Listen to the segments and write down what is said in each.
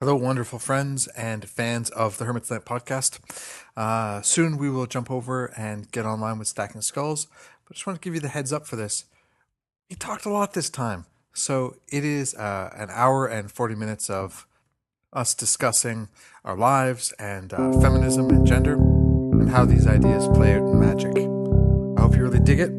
Hello, wonderful friends and fans of the Hermit's Lamp podcast. Soon we will jump over and get online with Stacking Skulls, but I just want to give you the heads up for this. We talked a lot this time, so it is an hour and 40 minutes of us discussing our lives and feminism and gender and how these ideas play out in magic. I hope you really dig it.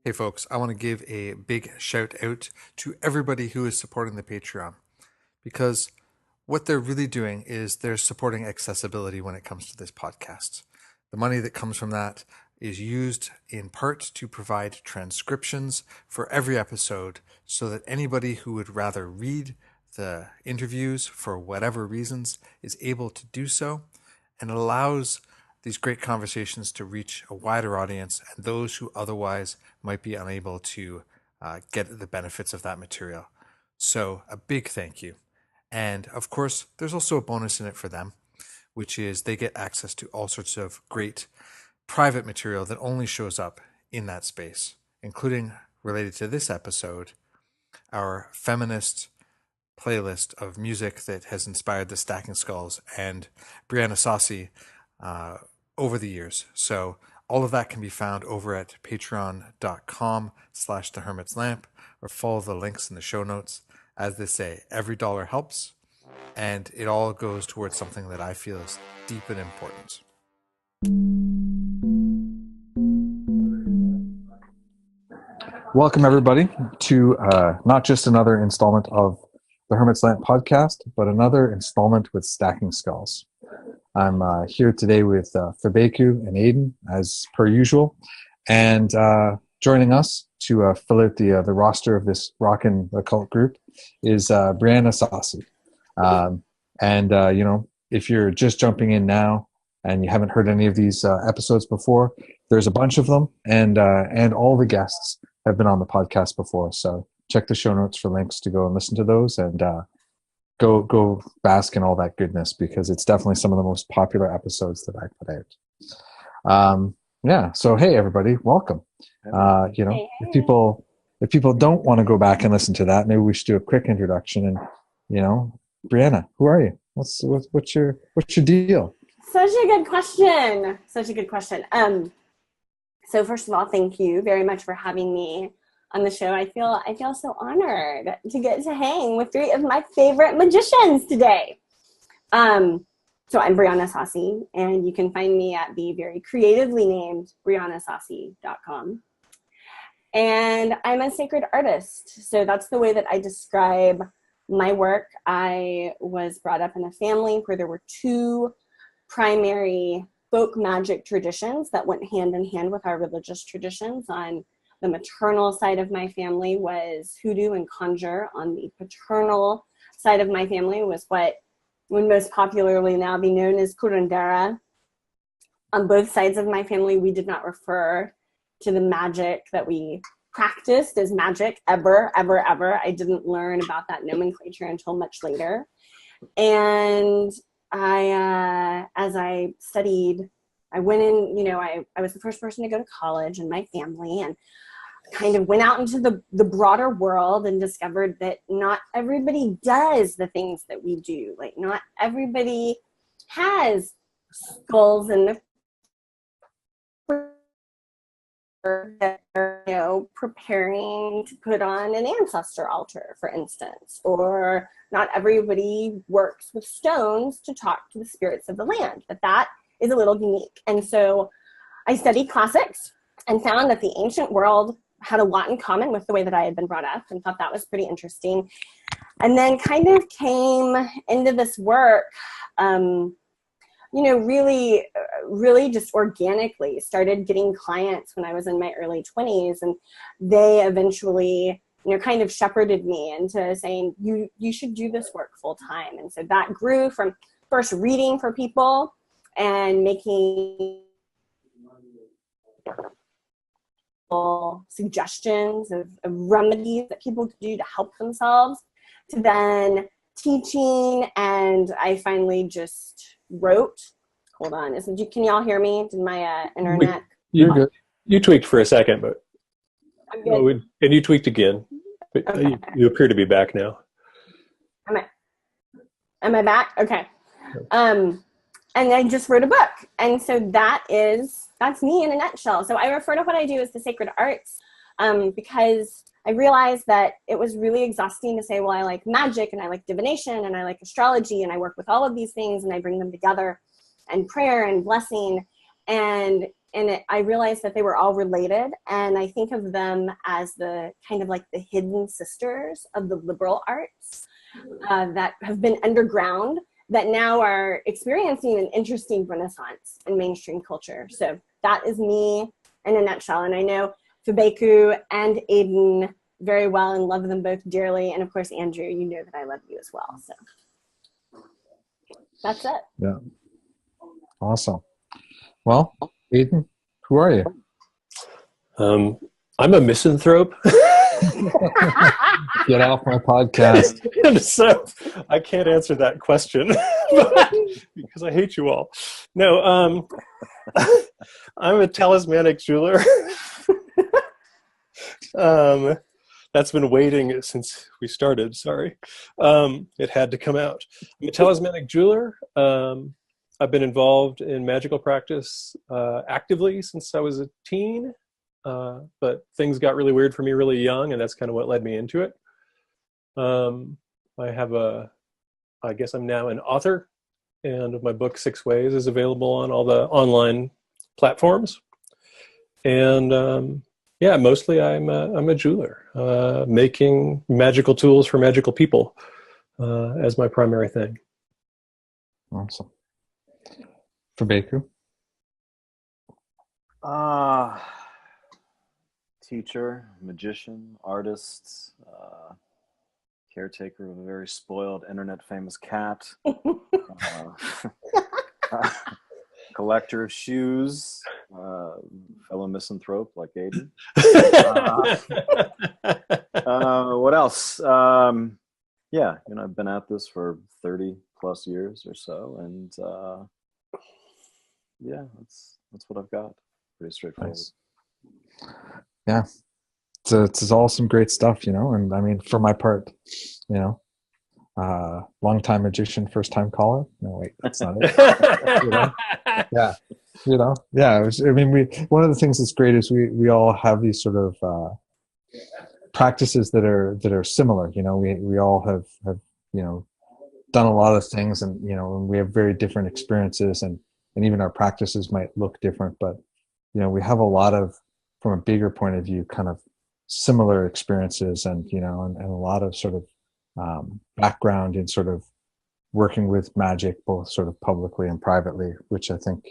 Hey folks, I want to give a big shout out to everybody who is supporting the Patreon, because what they're really doing is they're supporting accessibility when it comes to this podcast. The money that comes from that is used in part to provide transcriptions for every episode so that anybody who would rather read the interviews for whatever reasons is able to do so, and it allows these great conversations to reach a wider audience and those who otherwise might be unable to get the benefits of that material. So a big thank you. And of course, there's also a bonus in it for them, which is they get access to all sorts of great private material that only shows up in that space, including, related to this episode, our feminist playlist of music that has inspired the Stacking Skulls and Braina Saussy over the years. So all of that can be found over at patreon.com/thehermitslamp, or follow the links in the show notes. As they say, every dollar helps, and it all goes towards something that I feel is deep and important. Welcome everybody to not just another installment of the Hermit's Lamp podcast, but another installment with Stacking Skulls. I'm here today with Fabeku and Aidan, as per usual, and joining us to fill out the roster of this rockin' occult group is Braina Saussy. If you're just jumping in now and you haven't heard any of these episodes before, there's a bunch of them, and all the guests have been on the podcast before. So check the show notes for links to go and listen to those, and go bask in all that goodness, because it's definitely some of the most popular episodes that I put out. So hey everybody, welcome. If people don't want to go back and listen to that, maybe we should do a quick introduction. And Briana, who are you? What's your deal? Such a good question. So first of all, thank you very much for having me on the show. I feel so honored to get to hang with three of my favorite magicians today. So I'm Braina Saussy, and you can find me at the very creatively named brianasaussy.com. And I'm a sacred artist. So that's the way that I describe my work. I was brought up in a family where there were two primary folk magic traditions that went hand in hand with our religious traditions. On the maternal side of my family was hoodoo and conjure. On the paternal side of my family was what would most popularly now be known as curandera. On both sides of my family, we did not refer to the magic that we practiced as magic ever. I didn't learn about that nomenclature until much later. And as I studied, I went in, I was the first person to go to college in my family, and kind of went out into the broader world and discovered that not everybody does the things that we do. Like, not everybody has skulls in the that are, preparing to put on an ancestor altar, for instance, or not everybody works with stones to talk to the spirits of the land, but that is a little unique. And so I studied classics and found that the ancient world had a lot in common with the way that I had been brought up, and thought that was pretty interesting. And then kind of came into this work, really just organically. Started getting clients when I was in my early 20s, and they eventually, kind of shepherded me into saying, you should do this work full time. And so that grew from first reading for people and making suggestions of remedies that people could do to help themselves, to then teaching. And I finally just wrote, hold on, can y'all hear me? Did my internet? You're good. You tweaked for a second, but I'm good. And you tweaked again. But Okay. you appear to be back now. Am I back? Okay. And I just wrote a book. And so that's me in a nutshell. So I refer to what I do as the sacred arts, because I realized that it was really exhausting to say, well, I like magic and I like divination and I like astrology and I work with all of these things and I bring them together, and prayer and blessing. I realized that they were all related. And I think of them as the kind of like the hidden sisters of the liberal arts that have been underground, that now are experiencing an interesting renaissance in mainstream culture. So that is me in a nutshell. And I know Fabeku and Aidan very well and love them both dearly. And of course, Andrew, you know that I love you as well. So that's it. Yeah. Awesome. Well, Aidan, who are you? I'm a misanthrope. Get off my podcast. So I can't answer that question because I hate you all. No, I'm a talismanic jeweler. That's been waiting since we started. Sorry. It had to come out. I'm a talismanic jeweler. I've been involved in magical practice actively since I was a teen. But things got really weird for me really young, and that's kind of what led me into it. I guess I'm now an author, and my book 6 Ways is available on all the online platforms. And yeah, mostly I'm a jeweler, making magical tools for magical people as my primary thing. Awesome. Fabeku? Teacher, magician, artist, caretaker of a very spoiled internet famous cat, collector of shoes, fellow misanthrope like Aidan. What else? Yeah, I've been at this for 30 plus years or so, and yeah, that's what I've got. Pretty straightforward. Nice. Yeah, it's all some great stuff, and I mean, for my part, long-time magician, first-time caller. No, wait, that's not it. Yeah, yeah. One of the things that's great is we all have these sort of practices that are similar. We all have done a lot of things, and and we have very different experiences, and even our practices might look different, but we have a lot of, from a bigger point of view, kind of similar experiences, and and a lot of sort of background in sort of working with magic, both sort of publicly and privately, which I think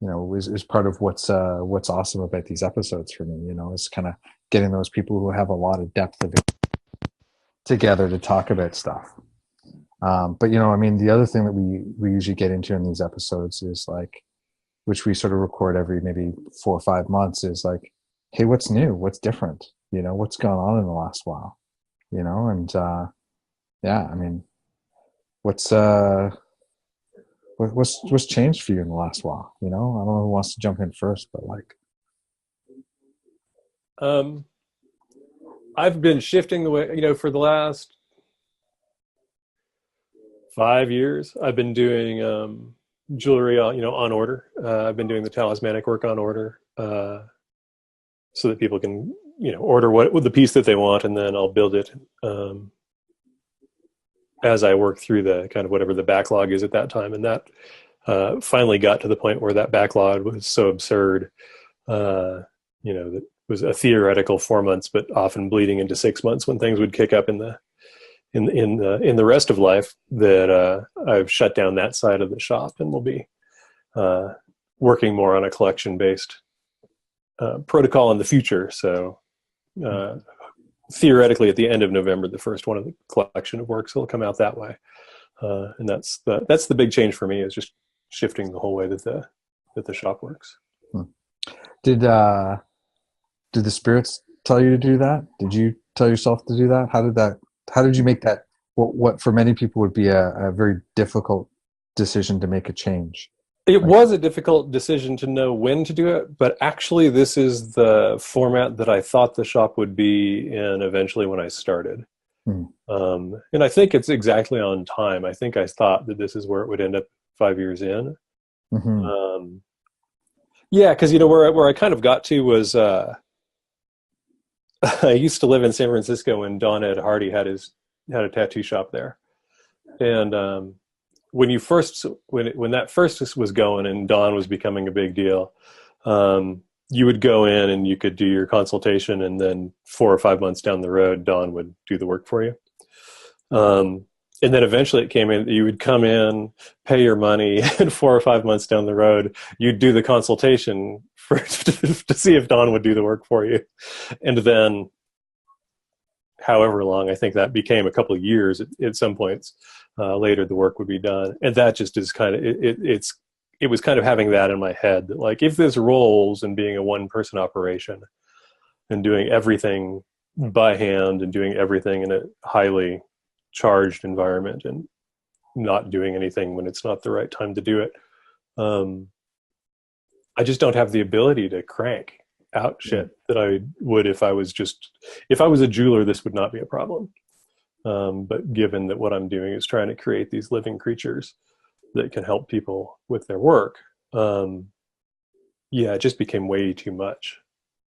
is part of what's awesome about these episodes for me. Is kind of getting those people who have a lot of depth of it together to talk about stuff. But the other thing that we usually get into in these episodes is like, which we sort of record every maybe 4 or 5 months, is like, hey, what's new? What's different? What's gone on in the last while? And yeah, I mean, what's changed for you in the last while? I don't know who wants to jump in first, but like, I've been shifting the way, for the last 5 years, I've been doing jewelry on order. I've been doing the talismanic work on order, so that people can order what the piece that they want, and then I'll build it as I work through the kind of whatever the backlog is at that time. And that finally got to the point where that backlog was so absurd, that was a theoretical 4 months, but often bleeding into 6 months when things would kick up in the rest of life, that I've shut down that side of the shop, and will be working more on a collection-based protocol in the future. So theoretically, at the end of November, the first one of the collection of works will come out that way, and that's the big change for me, is just shifting the whole way that the shop works. Did the spirits tell you to do that? Did you tell yourself to do that? How did you make that, what for many people would be a very difficult decision to make a change? It was a difficult decision to know when to do it, but actually this is the format that I thought the shop would be in eventually when I started. And I think it's exactly on time. I think I thought that this is where it would end up 5 years in. Yeah, because where I kind of got to was I used to live in San Francisco when Don Ed Hardy had a tattoo shop there, and when that first was going and Don was becoming a big deal, you would go in and you could do your consultation, and then 4 or 5 months down the road, Don would do the work for you. And then eventually it came in, you would come in, pay your money, and 4 or 5 months down the road, you'd do the consultation to see if Don would do the work for you. And then however long, I think that became a couple of years at some points later, the work would be done. And that just is kind of, it was kind of having that in my head that, like, if this rolls and being a one-person operation and doing everything by hand and doing everything in a highly charged environment and not doing anything when it's not the right time to do it, I just don't have the ability to crank out shit that I would if I was a jeweler. This would not be a problem. But given that what I'm doing is trying to create these living creatures that can help people with their work, it just became way too much.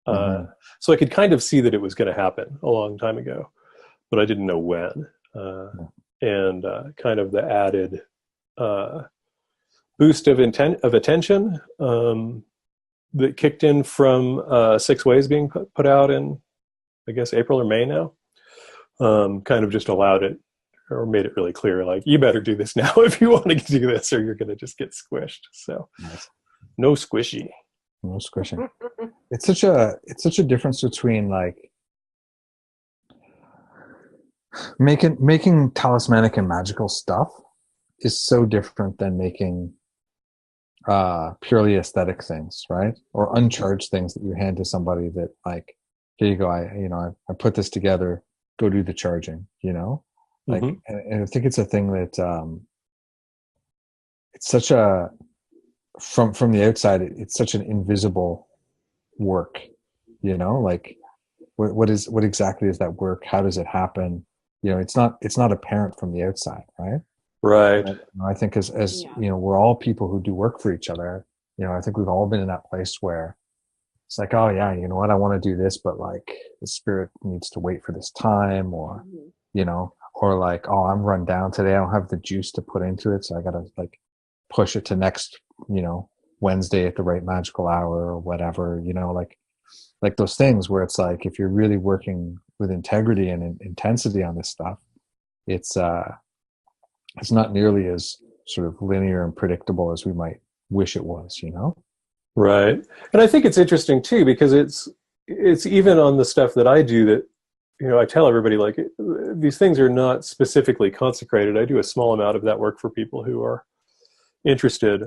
So I could kind of see that it was going to happen a long time ago, but I didn't know when. And kind of the added boost of attention that kicked in from 6 Ways being put out in, I guess, April or May now, kind of just allowed it, or made it really clear, like, you better do this now if you want to do this, or you're going to just get squished. So no squishy. No squishing. It's such a difference between, like, making talismanic and magical stuff is so different than making purely aesthetic things, right? Or uncharged things that you hand to somebody that, like, here you go, I put this together, go do the charging, like, and I think it's a thing that it's such a, from the outside, it's such an invisible work, like, what exactly is that work? How does it happen? It's not apparent from the outside, right? Right. I think as we're all people who do work for each other. I think we've all been in that place where it's like, oh yeah, you know what, I want to do this, but, like, the spirit needs to wait for this time, or or like, oh, I'm run down today, I don't have the juice to put into it, so I gotta, like, push it to next Wednesday at the right magical hour or whatever, like those things where it's like, if you're really working with integrity and intensity on this stuff, it's not nearly as sort of linear and predictable as we might wish it was, Right. And I think it's interesting too, because it's even on the stuff that I do that, I tell everybody, like, these things are not specifically consecrated. I do a small amount of that work for people who are interested.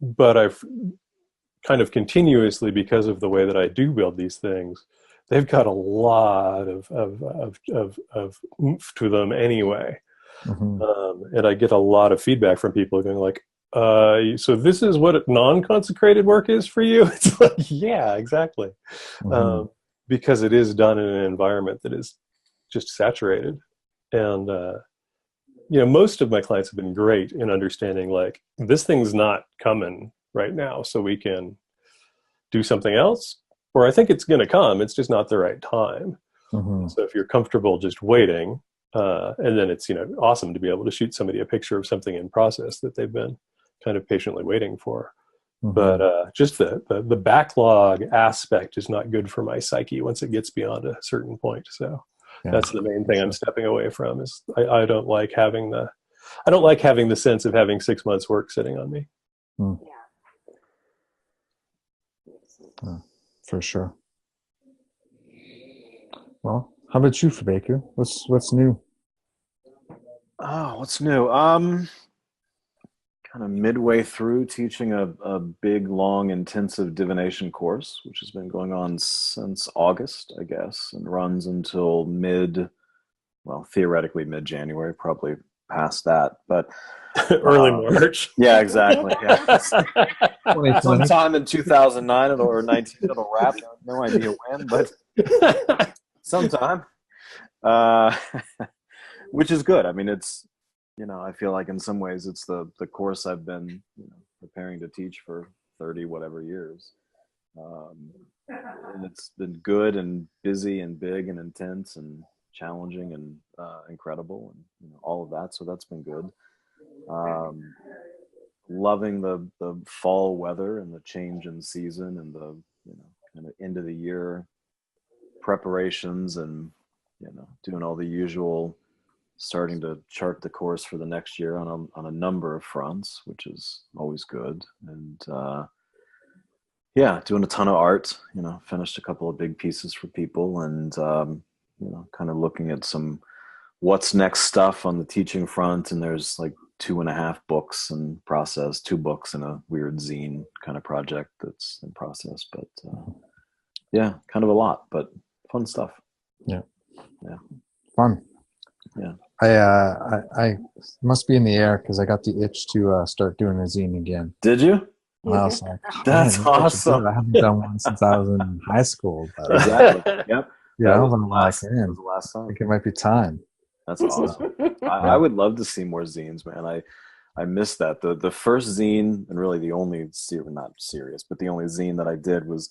But I've kind of continuously, because of the way that I do build these things, they've got a lot of oomph to them anyway. And I get a lot of feedback from people going, like, so this is what non-consecrated work is for you? It's like, yeah, exactly. Because it is done in an environment that is just saturated. And, most of my clients have been great in understanding, like, this thing's not coming right now, so we can do something else, or I think it's going to come, it's just not the right time. So if you're comfortable just waiting, and then it's, awesome to be able to shoot somebody a picture of something in process that they've been kind of patiently waiting for. But just the backlog aspect is not good for my psyche once it gets beyond a certain point. So that's the main thing I'm stepping away from, is I don't like having the sense of having 6 months work sitting on me. For sure. Well, how about you, Fabeku? What's new? Oh, what's new? kind of midway through teaching a big, long, intensive divination course, which has been going on since August, I guess, and runs until theoretically mid-January, probably past that, but Early March. Yeah, exactly. Yeah. 2020. Sometime in 2009 or 19 it'll wrap. No idea when, but sometime. Which is good. I mean, it's, I feel like in some ways it's the course I've been preparing to teach for 30 whatever years. And it's been good and busy and big and intense and challenging and incredible and all of that. So that's been good. Loving the fall weather and the change in season and the kind of end of the year preparations and doing all the usual, starting to chart the course for the next year on a number of fronts, which is always good. And doing a ton of art, finished a couple of big pieces for people and kind of looking at some what's next stuff on the teaching front. And there's like 2.5 books in process, 2 books and a weird zine kind of project that's in process. But kind of a lot, but fun stuff. Yeah. Fun. Yeah. I must be in the air because I got the itch to start doing a zine again. Did you? And I was like, that's awesome. I haven't done one since I was in high school. But, exactly. Yep. Yeah, that was the last time. I think it might be time. That's awesome. I would love to see more zines, man. I missed that. The first zine, and really the only not serious, but the only zine that I did was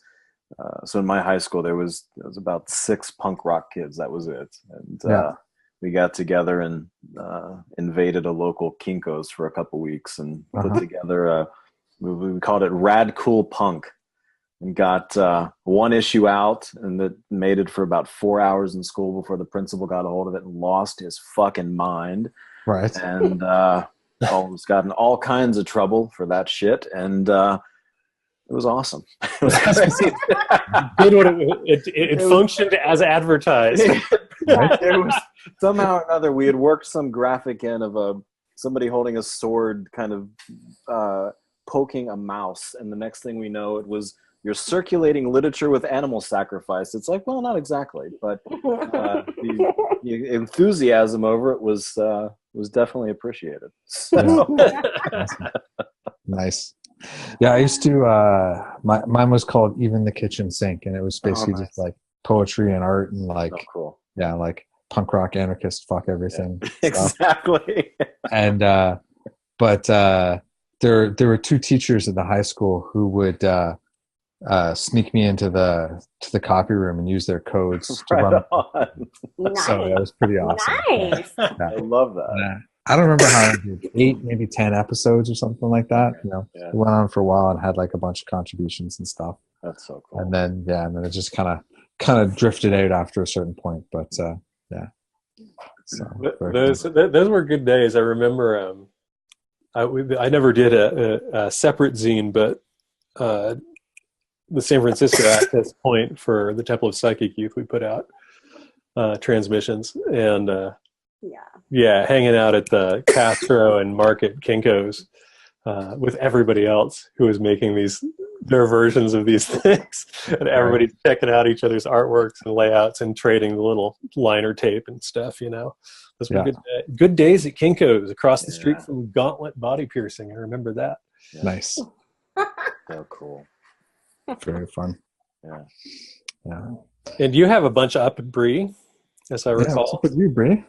so in my high school there was about 6 punk rock kids. That was it, and we got together and invaded a local Kinko's for a couple weeks and put together we called it Rad Cool Punk. And got 1 issue out, and that made it for about 4 hours in school before the principal got a hold of it and lost his fucking mind. Right. And was got in all kinds of trouble for that shit. And it was awesome. It was crazy. It functioned as advertised. It was somehow or another we had worked some graphic in of somebody holding a sword, kind of poking a mouse, and the next thing we know, it was. You're circulating literature with animal sacrifice. It's like, well, not exactly, but the enthusiasm over it was definitely appreciated. So. Awesome. Nice. Yeah, I used to. Mine was called Even the Kitchen Sink, and it was basically just like poetry and art and like, cool. Yeah, like punk rock, anarchist, fuck everything. Yeah. Exactly. And but there were 2 teachers in the high school who would. Sneak me into the copy room and use their codes to run. Nice. So that was pretty awesome. Nice. Yeah. I love that. I don't remember how I did 8, maybe 10 episodes or something like that. It went on for a while and had like a bunch of contributions and stuff. That's so cool. And then it just kind of drifted out after a certain point. But yeah. So those were good days. I remember. I never did a separate zine, but. The San Francisco Access Point for the Temple of Psychic Youth, we put out transmissions and hanging out at the Castro and Market Kinko's with everybody else who was making their versions of these things, and everybody's checking out each other's artworks and layouts and trading the little liner tape and stuff. Those were good days at Kinko's across the street from Gauntlet Body Piercing. I remember that. Yeah. Nice. So cool. Very fun. Yeah. And you have a bunch up at Bree, as I recall. What's up with you, Bree?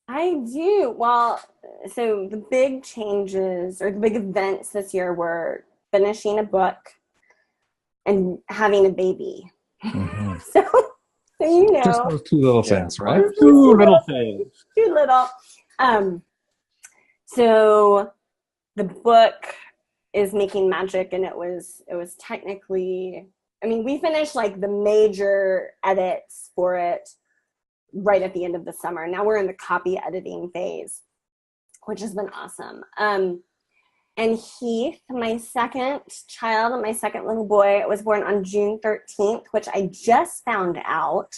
I do. Well, so the big changes or the big events this year were finishing a book and having a baby. Mm-hmm. So just those 2 little things, right? 2 little things. 2 little. So the book is making magic, and it was technically, I mean, we finished like the major edits for it right at the end of the summer. Now we're in the copy editing phase, which has been awesome. And Heath, my second child, my second little boy, was born on June 13th, which I just found out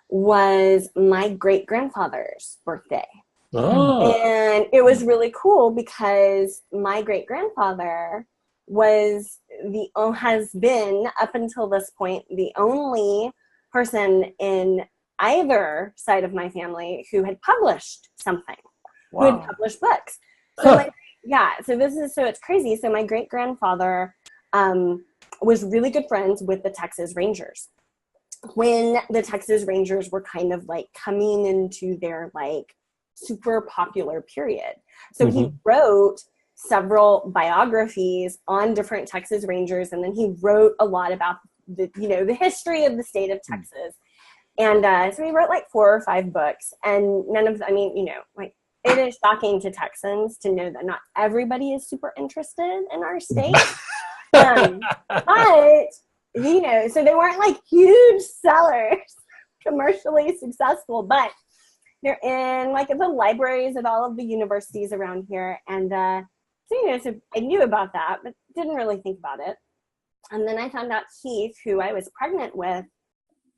was my great-grandfather's birthday. Oh. And it was really cool because my great-grandfather has been, up until this point, the only person in either side of my family who had published something, who had published books. So so it's crazy. So my great-grandfather was really good friends with the Texas Rangers when the Texas Rangers were kind of like coming into their like super popular period. So he wrote several biographies on different Texas Rangers, and then he wrote a lot about the history of the state of Texas. And so he wrote like 4 or 5 books, and none of, like, it is shocking to Texans to know that not everybody is super interested in our state. But, so they weren't like huge sellers, commercially successful, but they're in like the libraries at all of the universities around here. And so I knew about that, but didn't really think about it. And then I found out Keith, who I was pregnant with,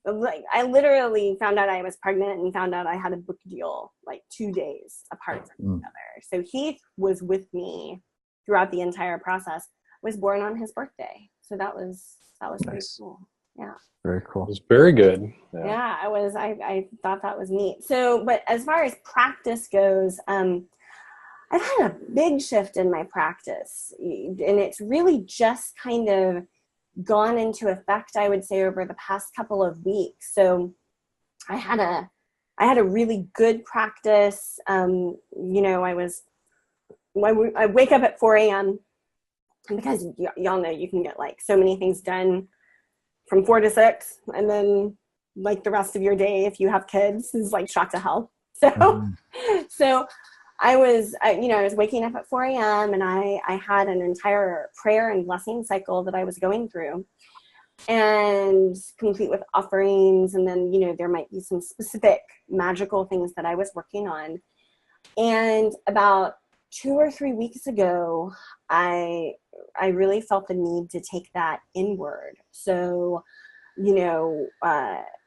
like I literally found out I was pregnant and found out I had a book deal like 2 days apart from each other. So Heath was with me throughout the entire process. Was born on his birthday, so that was nice. Pretty cool. Yeah, very cool. It was very good. Yeah, I thought that was neat. So, but as far as practice goes, I've had a big shift in my practice, and it's really just kind of gone into effect, I would say, over the past couple of weeks. So I had a really good practice. I wake up at 4 a.m. because y'all know you can get like so many things done from 4 to 6, and then like the rest of your day, if you have kids, is like shot to hell. So, so I was waking up at 4 a.m. and I had an entire prayer and blessing cycle that I was going through, and complete with offerings. And then, there might be some specific magical things that I was working on. And about 2 or 3 weeks ago, I really felt the need to take that inward. So,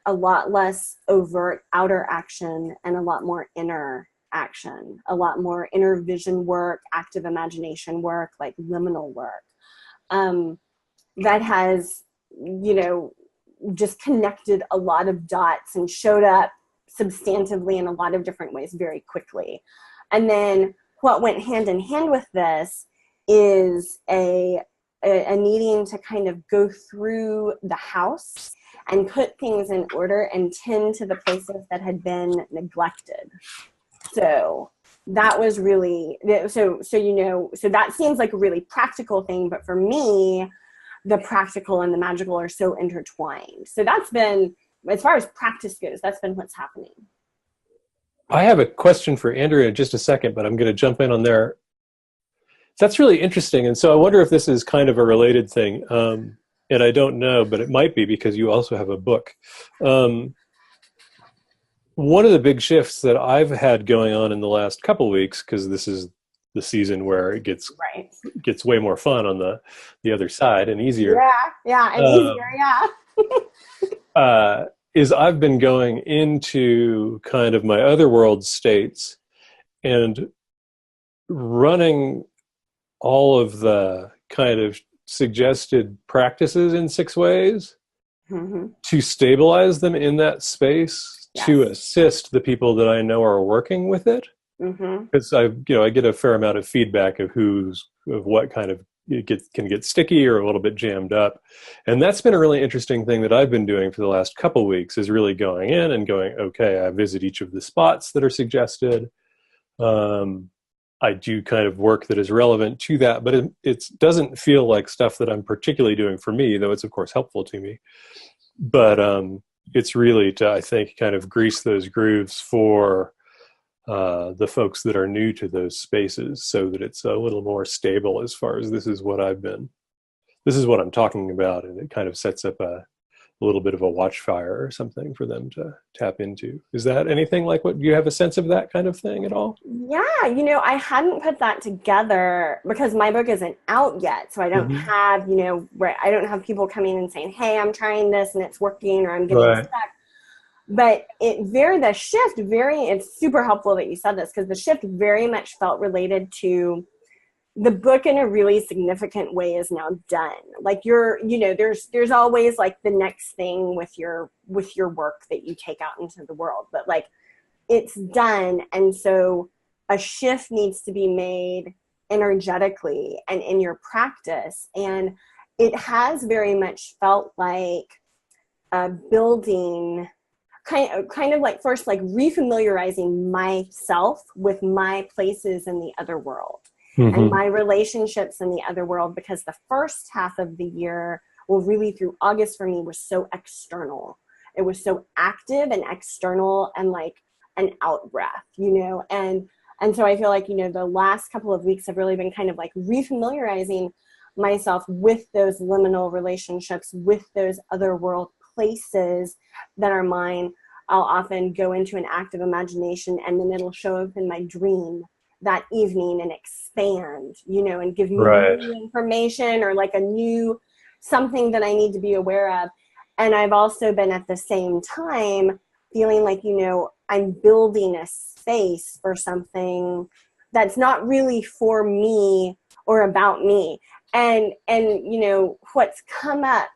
a lot less overt outer action and a lot more inner action, a lot more inner vision work, active imagination work, like liminal work. That has, just connected a lot of dots and showed up substantively in a lot of different ways very quickly. And then what went hand in hand with this is a needing to kind of go through the house and put things in order and tend to the places that had been neglected. So that was really, so that seems like a really practical thing, but for me, the practical and the magical are so intertwined. So that's been, as far as practice goes, that's been what's happening. I have a question for Andrea in just a second, but I'm going to jump in on there. That's really interesting. And so I wonder if this is kind of a related thing. And I don't know, but it might be because you also have a book. One of the big shifts that I've had going on in the last couple of weeks, because this is the season where it gets way more fun on the other side and easier. Is I've been going into kind of my other world states and running all of the kind of suggested practices in 6 ways to stabilize them in that space, to assist the people that I know are working with it. Because I get a fair amount of feedback of what kind of can get sticky or a little bit jammed up. And that's been a really interesting thing that I've been doing for the last couple of weeks, is really going in and going, okay, I visit each of the spots that are suggested. I do kind of work that is relevant to that, but it doesn't feel like stuff that I'm particularly doing for me, though it's of course helpful to me. But it's really to, I think, kind of grease those grooves for the folks that are new to those spaces, so that it's a little more stable as far as this is what I'm talking about, and it kind of sets up a little bit of a watchfire or something for them to tap into. Is that anything like what, do you have a sense of that kind of thing at all? Yeah, I hadn't put that together because my book isn't out yet. So I don't have, I don't have people coming and saying, hey, I'm trying this and it's working, or I'm getting stuck. the shift it's super helpful that you said this, because the shift very much felt related to the book in a really significant way is now done. Like there's always like the next thing with your work that you take out into the world, but like it's done. And so a shift needs to be made energetically and in your practice. And it has very much felt like building kind of like first like refamiliarizing myself with my places in the other world. Mm-hmm. And my relationships in the other world, because the first half of the year, well, really through August for me, was so external. It was so active and external and like an out breath, and so I feel like, the last couple of weeks have really been kind of like refamiliarizing myself with those liminal relationships, with those other world places that are mine. I'll often go into an active imagination and then it'll show up in my dream that evening and expand, and give me new information or like a new something that I need to be aware of. And I've also been at the same time feeling like, I'm building a space for something that's not really for me or about me. And what's come up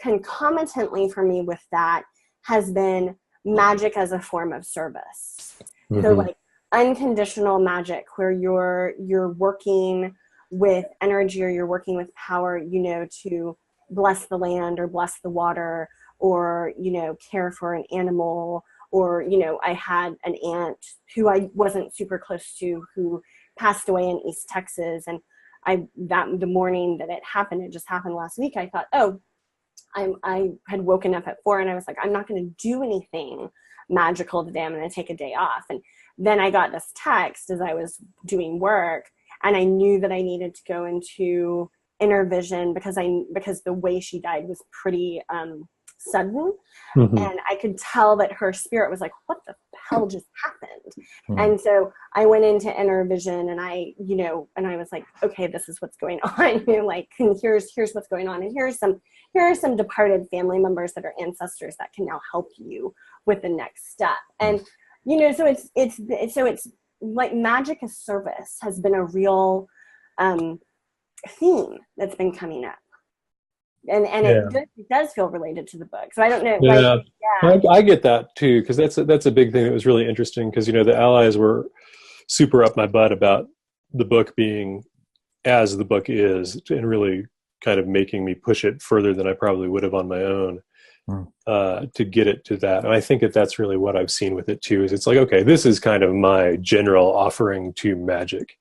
concomitantly for me with that has been magic as a form of service. Mm-hmm. So like unconditional magic, where you're working with energy or you're working with power, to bless the land or bless the water or, care for an animal. Or, I had an aunt who I wasn't super close to who passed away in East Texas. And the morning that it just happened last week, I thought, I had woken up at 4 and I was like, I'm not going to do anything magical today. I'm going to take a day off. And then I got this text as I was doing work, and I knew that I needed to go into inner vision because the way she died was pretty sudden. Mm-hmm. And I could tell that her spirit was like, what the hell just happened? Mm-hmm. And so I went into inner vision and I was like, okay, this is what's going on. Like, here's what's going on. And here are some departed family members that are ancestors that can now help you with the next step. And, so it's like magic as service has been a real theme that's been coming up. And it does feel related to the book. So I don't know. Yeah. I get that too, because that's a big thing that was really interesting, because, the allies were super up my butt about the book being as the book is, and really kind of making me push it further than I probably would have on my own to get it to that. And I think that's really what I've seen with it too, is it's like, okay, this is kind of my general offering to magic,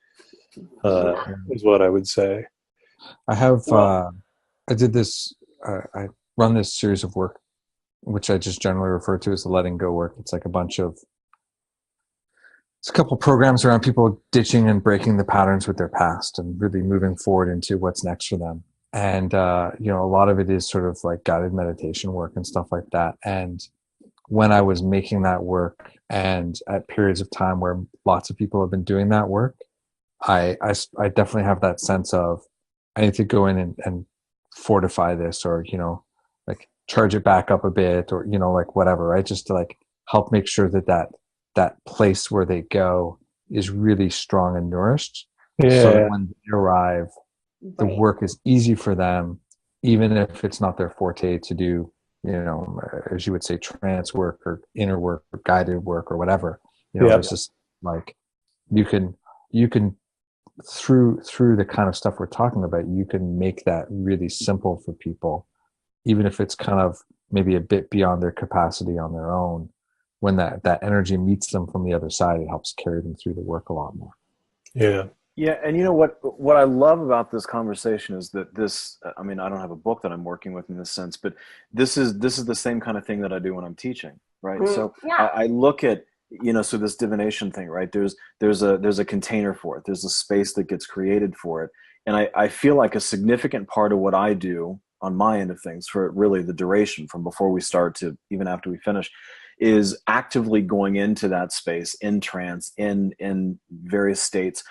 is what I would say. I have... I did this, I run this series of work, which I just generally refer to as the letting go work. It's like it's a couple programs around people ditching and breaking the patterns with their past and really moving forward into what's next for them. And, a lot of it is sort of like guided meditation work and stuff like that. And when I was making that work, and at periods of time where lots of people have been doing that work, I definitely have that sense of, I need to go in and fortify this, or like charge it back up a bit, or like whatever, right? Just to like help make sure that place where they go is really strong and nourished, so that when they arrive, the work is easy for them, even if it's not their forte to do, as you would say, trance work or inner work or guided work or whatever. It's just like you can through the kind of stuff we're talking about, you can make that really simple for people, even if it's kind of maybe a bit beyond their capacity on their own. When that energy meets them from the other side, it helps carry them through the work a lot more. Yeah. And what I love about this conversation is that I don't have a book that I'm working with in this sense, but this is the same kind of thing that I do when I'm teaching, right? Mm-hmm. So I look at, so this divination thing, right? There's a container for it. There's a space that gets created for it. And I feel like a significant part of what I do on my end of things, for really the duration from before we start to even after we finish, is actively going into that space in trance, in various states,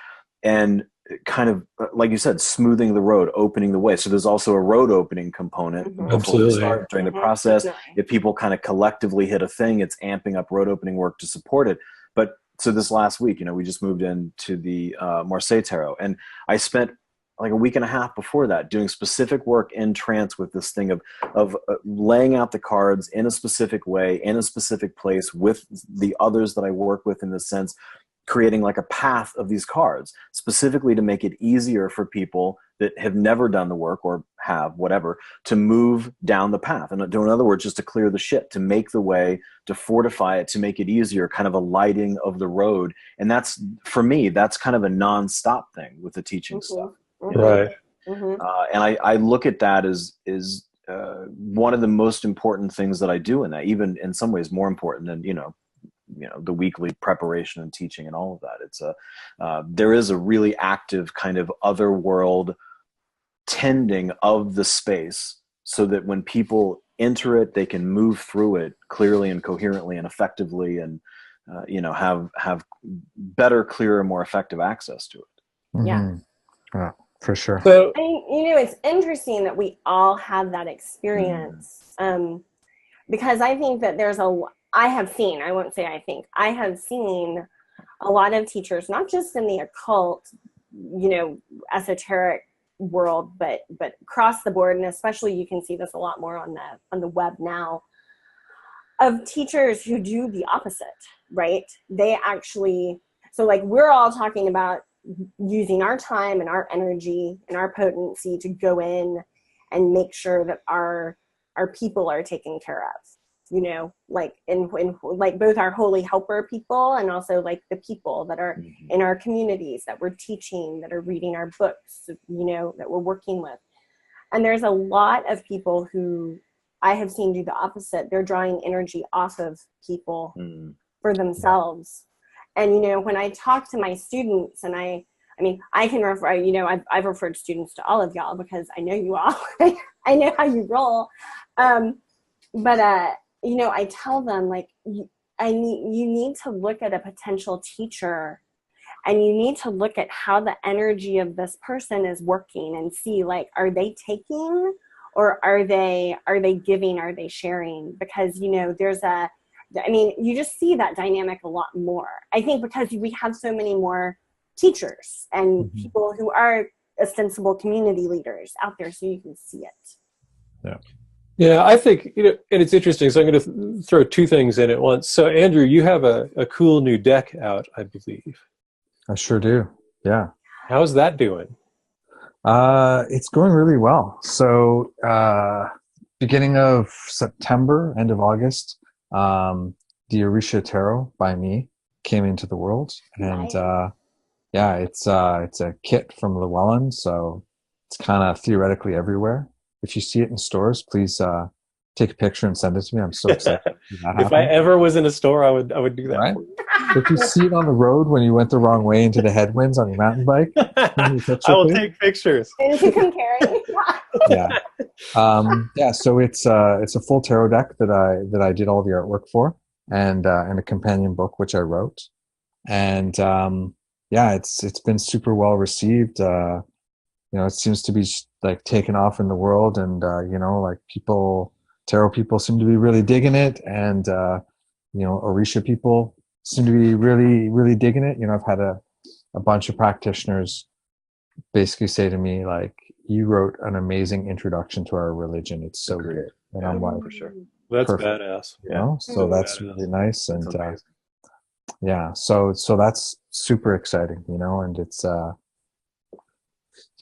and kind of, like you said, smoothing the road, opening the way. So there's also a road opening component before Absolutely. we start during the process. If people kind of collectively hit a thing, it's amping up road opening work to support it. But so this last week, we just moved into the Marseille Tarot, and I spent like a week and a half before that doing specific work in trance with this thing of laying out the cards in a specific way, in a specific place with the others that I work with, in the sense, creating like a path of these cards specifically to make it easier for people that have never done the work or have whatever to move down the path. And in other words, just to clear the shit, to make the way, to fortify it, to make it easier, kind of a lighting of the road. And that's, for me, that's kind of a non-stop thing with the teaching stuff. Right. And I look at that as one of the most important things that I do in that, even in some ways more important than, the weekly preparation and teaching and all of that. It's there is a really active kind of other world tending of the space, so that when people enter it, they can move through it clearly and coherently and effectively, and have better, clearer, more effective access to it. Yeah. Yeah, for sure. So, It's interesting that we all have that experience, because I think that I have seen a lot of teachers, not just in the occult, esoteric world, but across the board, and especially you can see this a lot more on the web now, of teachers who do the opposite, right? They actually, so like we're all talking about using our time and our energy and our potency to go in and make sure that our people are taken care of, like in like both our holy helper people and also like the people that are in our communities that we're teaching, that are reading our books, that we're working with. And there's a lot of people who I have seen do the opposite. They're drawing energy off of people for themselves. And, when I talk to my students, and I can refer, I've referred students to all of y'all because I know you all, I know how you roll. I tell them, like, you need to look at a potential teacher, and you need to look at how the energy of this person is working and see, like, are they taking, or are they giving, are they sharing? Because, you just see that dynamic a lot more. I think because we have so many more teachers and people who are ostensible community leaders out there, so you can see it. Yeah. Yeah, I think, and it's interesting. So I'm going to throw two things in at once. So Andrew, you have a cool new deck out, I believe. I sure do. Yeah. How's that doing? It's going really well. So, beginning of September, end of August, the Orisha Tarot by me came into the world, and it's a kit from Llewellyn, so it's kind of theoretically everywhere. If you see it in stores, please take a picture and send it to me. I'm so excited. If I ever was in a store, I would do that. Right? If you see it on the road when you went the wrong way into the headwinds on your mountain bike, I will take pictures. And you can carry. So it's a full tarot deck that I did all the artwork for, and a companion book which I wrote, and it's been super well received. It seems to be like taken off in the world, and like tarot people seem to be really digging it, and Orisha people seem to be really, really digging it. I've had a bunch of practitioners basically say to me, like, you wrote an amazing introduction to our religion. It's so good. And I'm like, for sure. That's perfect. badass. So that's really nice. And so that's super exciting, and it's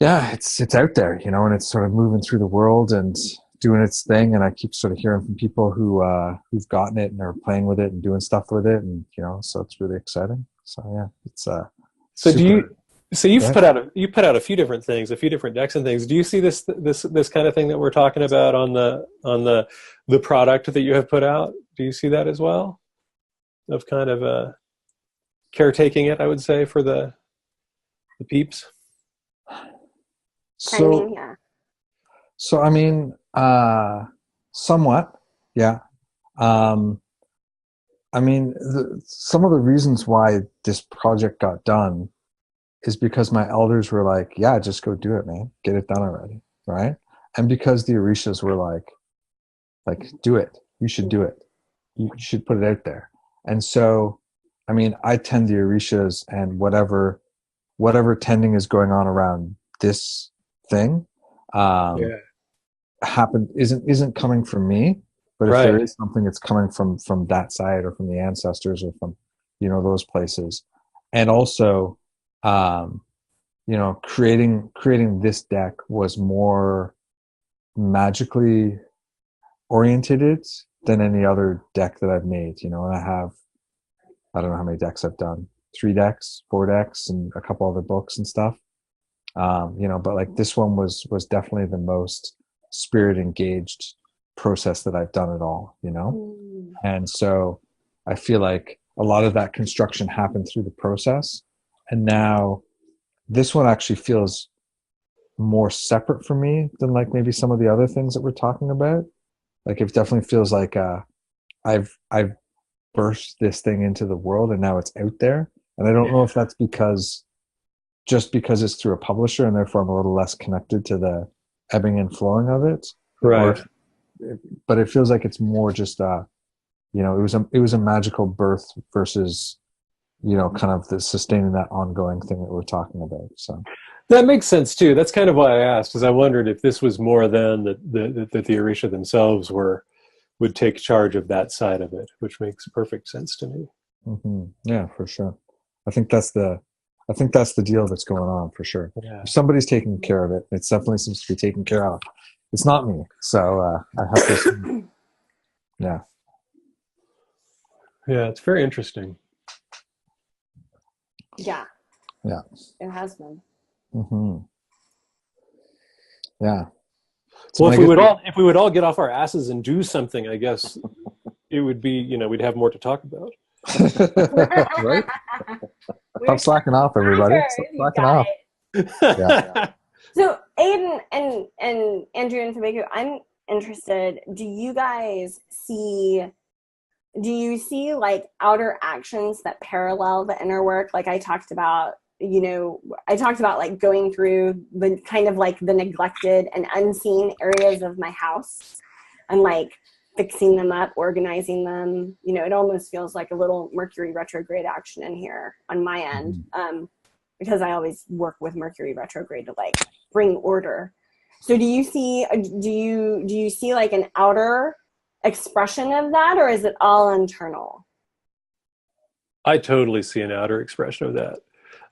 it's out there, and it's sort of moving through the world and doing its thing. And I keep sort of hearing from people who've gotten it and are playing with it and doing stuff with it, and so it's really exciting. So it's So you've put out a few different things, a few different decks and things. Do you see this kind of thing that we're talking about on the product that you have put out? Do you see that as well? Of kind of caretaking it, I would say, for the peeps. Somewhat, yeah. Some of the reasons why this project got done is because my elders were like, yeah, just go do it, man. Get it done already. Right. And because the Orishas were like, do it. You should do it. You should put it out there. And so, I mean, I tend the Orishas, and whatever tending is going on around this thing, isn't coming from me. But if there is something, it's coming from that side, or from the ancestors, or from, those places. And also, creating this deck was more magically oriented than any other deck that I've made, and I don't know how many decks I've done, 3 decks, 4 decks, and a couple other books and stuff. But like this one was definitely the most spirit engaged process that I've done at all, And so I feel like a lot of that construction happened through the process. And now this one actually feels more separate for me than like maybe some of the other things that we're talking about. Like it definitely feels like I've burst this thing into the world, and now it's out there. And I don't know if that's because it's through a publisher, and therefore I'm a little less connected to the ebbing and flowing of it. Right. But it feels like it's more just it was a magical birth versus kind of the sustaining that ongoing thing that we're talking about. So that makes sense too. That's kind of why I asked, because I wondered if this was more than that the Orisha themselves would take charge of that side of it, which makes perfect sense to me. Mm-hmm. Yeah, for sure. I think that's the deal that's going on, for sure. Yeah. If somebody's taking care of it, it definitely seems to be taken care of. It's not me, so I have to. Yeah. Yeah, it's very interesting. Yeah. Yeah. It has been. Mm-hmm. Yeah. Well, if we would all get off our asses and do something, I guess it would be, we'd have more to talk about. Right? Stop slacking off, everybody. Stop slacking off. Yeah. So Aidan and Andrew and Fabeku, I'm interested. Do you see like outer actions that parallel the inner work? Like I talked about like going through the kind of like the neglected and unseen areas of my house and like fixing them up, organizing them. It almost feels like a little Mercury retrograde action in here on my end, because I always work with Mercury retrograde to like bring order. So do you see like an outer expression of that, or is it all internal? I totally see an outer expression of that.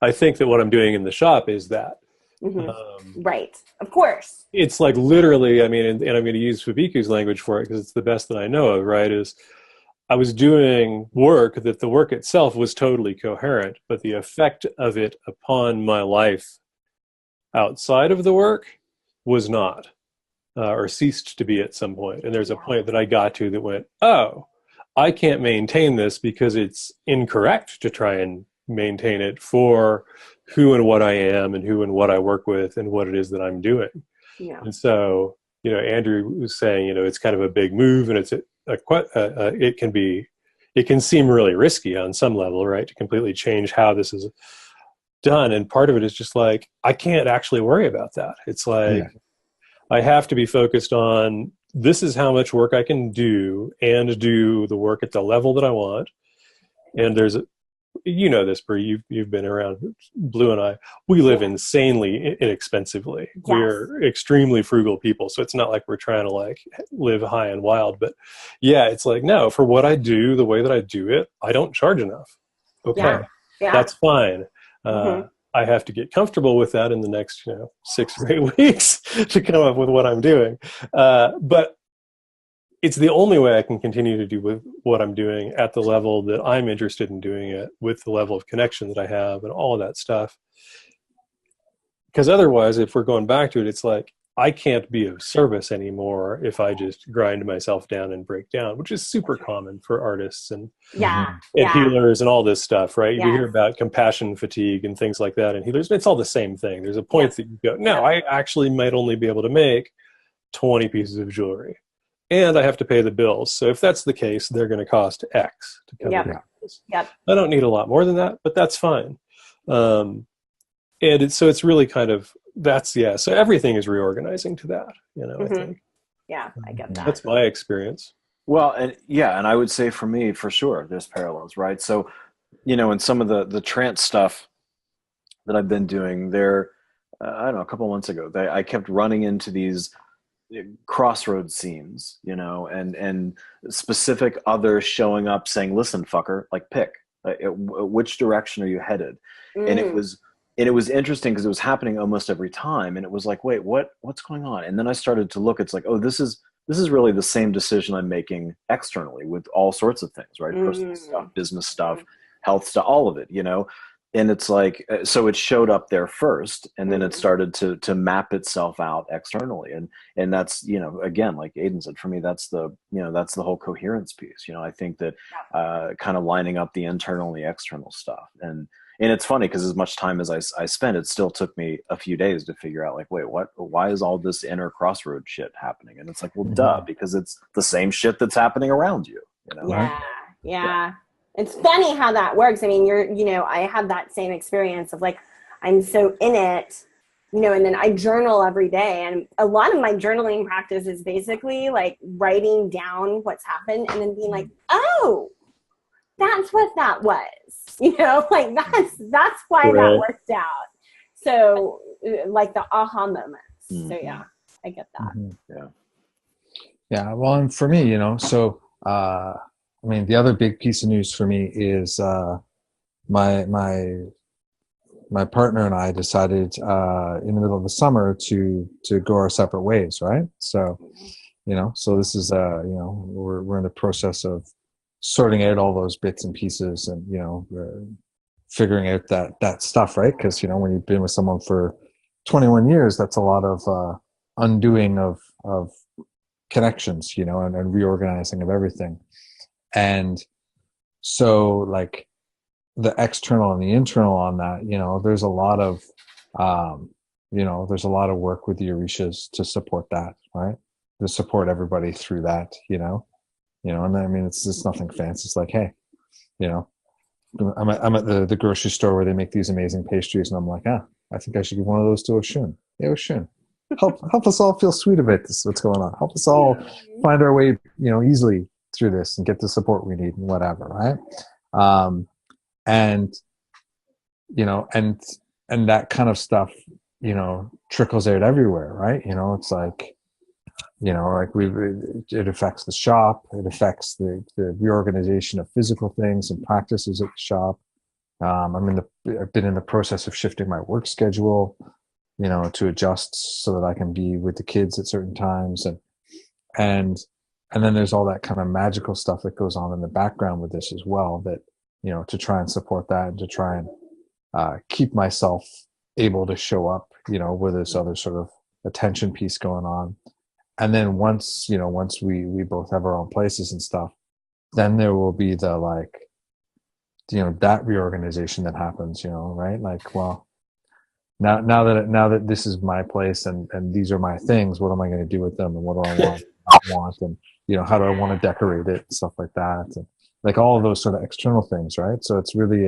I think that what I'm doing in the shop is that. Mm-hmm. Right. Of course. It's like literally, I mean, and I'm going to use Fabeku's language for it because it's the best that I know of, right? Is I was doing work that the work itself was totally coherent, but the effect of it upon my life outside of the work was not, or ceased to be at some point. And there's a point that I got to that went, oh, I can't maintain this because it's incorrect to try and maintain it for who and what I am and who and what I work with and what it is that I'm doing. Yeah. And so, Andrew was saying, it's kind of a big move, and it's it can seem really risky on some level, right? To completely change how this is done. And part of it is just like, I can't actually worry about that. It's like, I have to be focused on, this is how much work I can do and do the work at the level that I want. And there's this, Brie, you've been around. Blue and I, we live insanely inexpensively. Yes. We're extremely frugal people, so it's not like we're trying to like live high and wild. But yeah, it's like, no, for what I do, the way that I do it, I don't charge enough. Okay, that's fine. I have to get comfortable with that in the next 6 or 8 weeks to come up with what I'm doing. But it's the only way I can continue to do with what I'm doing at the level that I'm interested in doing it, with the level of connection that I have and all of that stuff. Because otherwise, if we're going back to it, it's like, I can't be of service anymore if I just grind myself down and break down, which is super common for artists and healers and all this stuff, right? You hear about compassion fatigue and things like that, and healers, it's all the same thing. There's a point that you go, no, I actually might only be able to make 20 pieces of jewelry, and I have to pay the bills. So if that's the case, they're going to cost X to cover the bills. I don't need a lot more than that, but that's fine. And so it's really kind of, so everything is reorganizing to that, I think. Yeah, I get that. That's my experience. Well, and I would say for me, for sure, there's parallels, right? So, in some of the trance stuff that I've been doing there, I don't know, a couple of months ago, I kept running into these crossroads scenes, and specific others showing up saying, "Listen, fucker, like pick, which direction are you headed?" And it was interesting because it was happening almost every time, and it was like, wait, what's going on? And then I started to look. It's like, oh, this is really the same decision I'm making externally with all sorts of things, right? Personal stuff, business stuff, health stuff, all of it, And it's like, so it showed up there first, and then it started to map itself out externally. And that's, again, like Aidan said, for me, that's the whole coherence piece. I think that kind of lining up the internal and the external stuff. And it's funny because as much time as I spent, it still took me a few days to figure out, like, wait, why is all this inner crossroad shit happening? And it's like, well, duh, because it's the same shit that's happening around you. Yeah. It's funny how that works. I mean, I have that same experience of like, I'm so in it, and then I journal every day. And a lot of my journaling practice is basically like writing down what's happened and then being like, oh, that's what that was. Like that's why that worked out. So like the aha moments. So yeah, I get that. Yeah. Well, and for me, so, I mean, the other big piece of news for me is my partner and I decided in the middle of the summer to go our separate ways, right? So, so this is we're in the process of sorting out all those bits and pieces and figuring out that stuff, right? Because when you've been with someone for 21 years, that's a lot of undoing of connections, and reorganizing of everything. And so like the external and the internal on that, there's a lot of, there's a lot of work with the Orishas to support that, right? To support everybody through that, and I mean, it's nothing fancy. It's like, hey, I'm at the grocery store where they make these amazing pastries, and I'm like, I think I should give one of those to Oshun. Hey, Oshun, help us all feel sweet about this. What's going on? Help us all find our way, easily through this and get the support we need and whatever, right? And that kind of stuff, trickles out everywhere, right? It's like, like it affects the shop, it affects the reorganization of physical things and practices at the shop. I've been in the process of shifting my work schedule, to adjust so that I can be with the kids at certain times, and then there's all that kind of magical stuff that goes on in the background with this as well, that, to try and support that and to try and keep myself able to show up, with this other sort of attention piece going on. And then once we both have our own places and stuff, then there will be the, like, that reorganization that happens, right? Like, well, now that this is my place and these are my things, what am I going to do with them, and what do I want, and how do I want to decorate it and stuff like that, and like all of those sort of external things, right? So it's really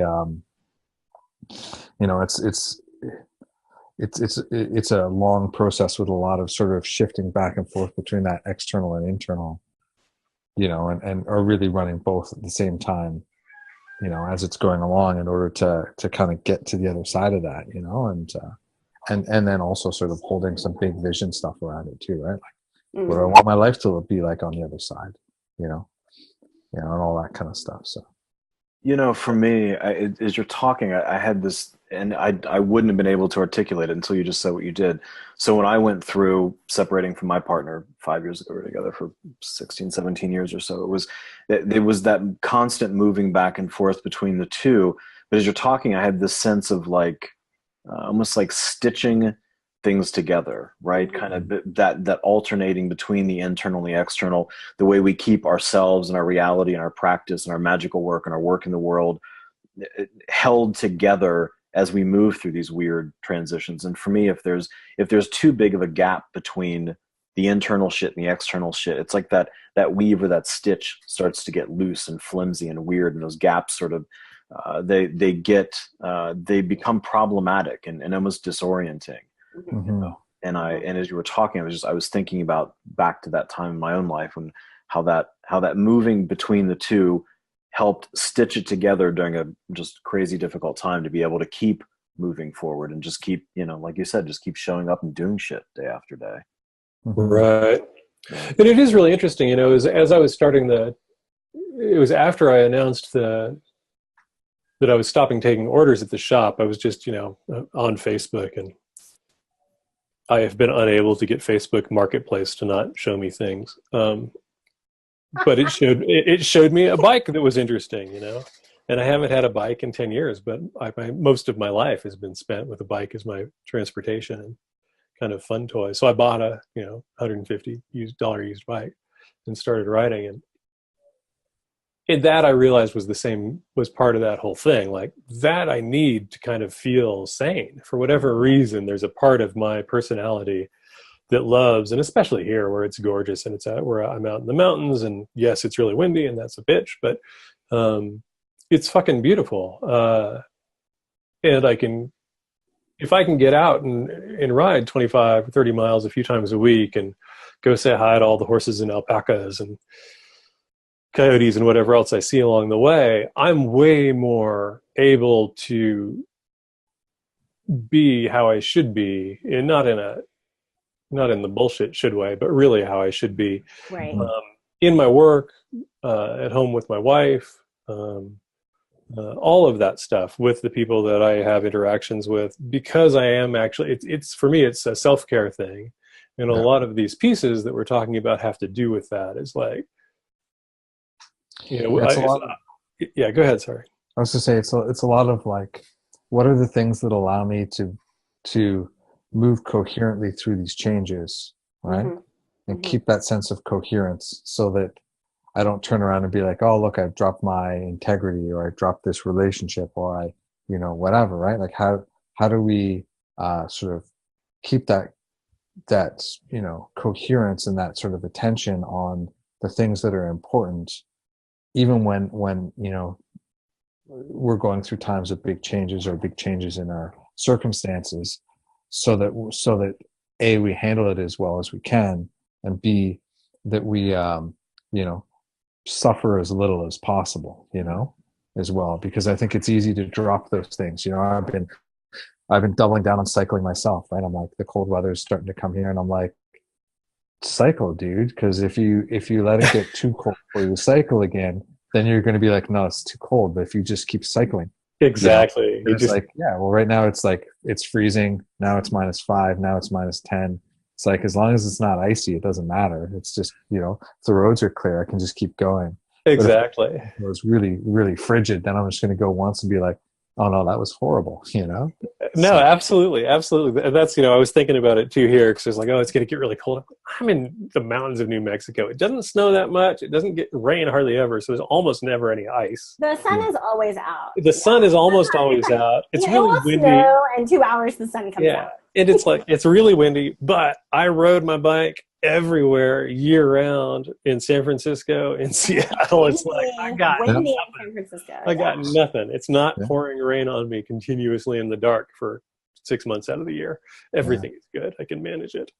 it's a long process with a lot of sort of shifting back and forth between that external and internal, and are really running both at the same time, as it's going along, in order to kind of get to the other side of that, and then also sort of holding some big vision stuff around it too, right? Like, what do I want my life to be like on the other side, and all that kind of stuff. So, for me, as you're talking, I had this, and I wouldn't have been able to articulate it until you just said what you did. So when I went through separating from my partner 5 years ago, we were together for 16, 17 years or so, it was that constant moving back and forth between the two. But as you're talking, I had this sense of like, almost like stitching things together, right? Kind of that alternating between the internal and the external, the way we keep ourselves and our reality and our practice and our magical work and our work in the world held together as we move through these weird transitions. And for me, if there's too big of a gap between the internal shit and the external shit, it's like that weave or that stitch starts to get loose and flimsy and weird, and those gaps sort of they become problematic and almost disorienting. Mm-hmm. You know? And as you were talking, I was thinking about back to that time in my own life when how that moving between the two helped stitch it together during a just crazy difficult time, to be able to keep moving forward and just keep, like you said, just keep showing up and doing shit day after day. Right. And it is really interesting, as I was starting it was after I announced that I was stopping taking orders at the shop. I was just, on Facebook, and I have been unable to get Facebook Marketplace to not show me things. But it showed me a bike that was interesting, and I haven't had a bike in 10 years, but most of my life has been spent with a bike as my transportation and kind of fun toy. So I bought a, $150 used bike and started riding. And that I realized was part of that whole thing. Like, that I need to kind of feel sane. For whatever reason, there's a part of my personality that loves, and especially here where it's gorgeous and where I'm out in the mountains, and yes, it's really windy and that's a bitch, but it's fucking beautiful. And if I can get out and ride 25 or 30 miles a few times a week and go say hi to all the horses and alpacas and coyotes and whatever else I see along the way, I'm way more able to be how I should be, and not in the bullshit should way, but really how I should be. Right. In my work, at home with my wife, all of that stuff with the people that I have interactions with, because I am actually, it's for me, it's a self-care thing. And a lot of these pieces that we're talking about have to do with that. It's like, go ahead. Sorry. I was to say, it's a lot of like, what are the things that allow me to move coherently through these changes, right? And keep that sense of coherence, so that I don't turn around and be like, oh, look, I've dropped my integrity, or I dropped this relationship, or I, whatever, right? Like, how do we sort of keep that coherence and that sort of attention on the things that are important, even when we're going through times of big changes in our circumstances, so that A, we handle it as well as we can, and B, that we suffer as little as possible, as well, because I think it's easy to drop those things. I've been doubling down on cycling myself, right? I'm like, the cold weather is starting to come here, and I'm like, cycle, dude, because if you let it get too cold for you to cycle again, then you're going to be like, no, it's too cold. But if you just keep cycling, exactly, it's like, well, right now it's like, it's freezing, now it's -5, now it's -10. It's like, as long as it's not icy, it doesn't matter. It's just, if the roads are clear, I can just keep going. Exactly. But if it was really, really frigid, then I'm just going to go once and be like, oh no, that was horrible, No, So, absolutely. And that's, I was thinking about it too here, because it's like, oh, it's going to get really cold. I'm in the mountains of New Mexico. It doesn't snow that much. It doesn't get rain hardly ever. So there's almost never any ice. The sun is always out. The sun is almost always out. It's really windy. Snow, and 2 hours the sun comes out. And it's like, it's really windy, but I rode my bike everywhere year round in San Francisco, in Seattle. It's like, I got windy in San Francisco. I got nothing. It's not pouring rain on me continuously in the dark for 6 months out of the year. Everything is good. I can manage it.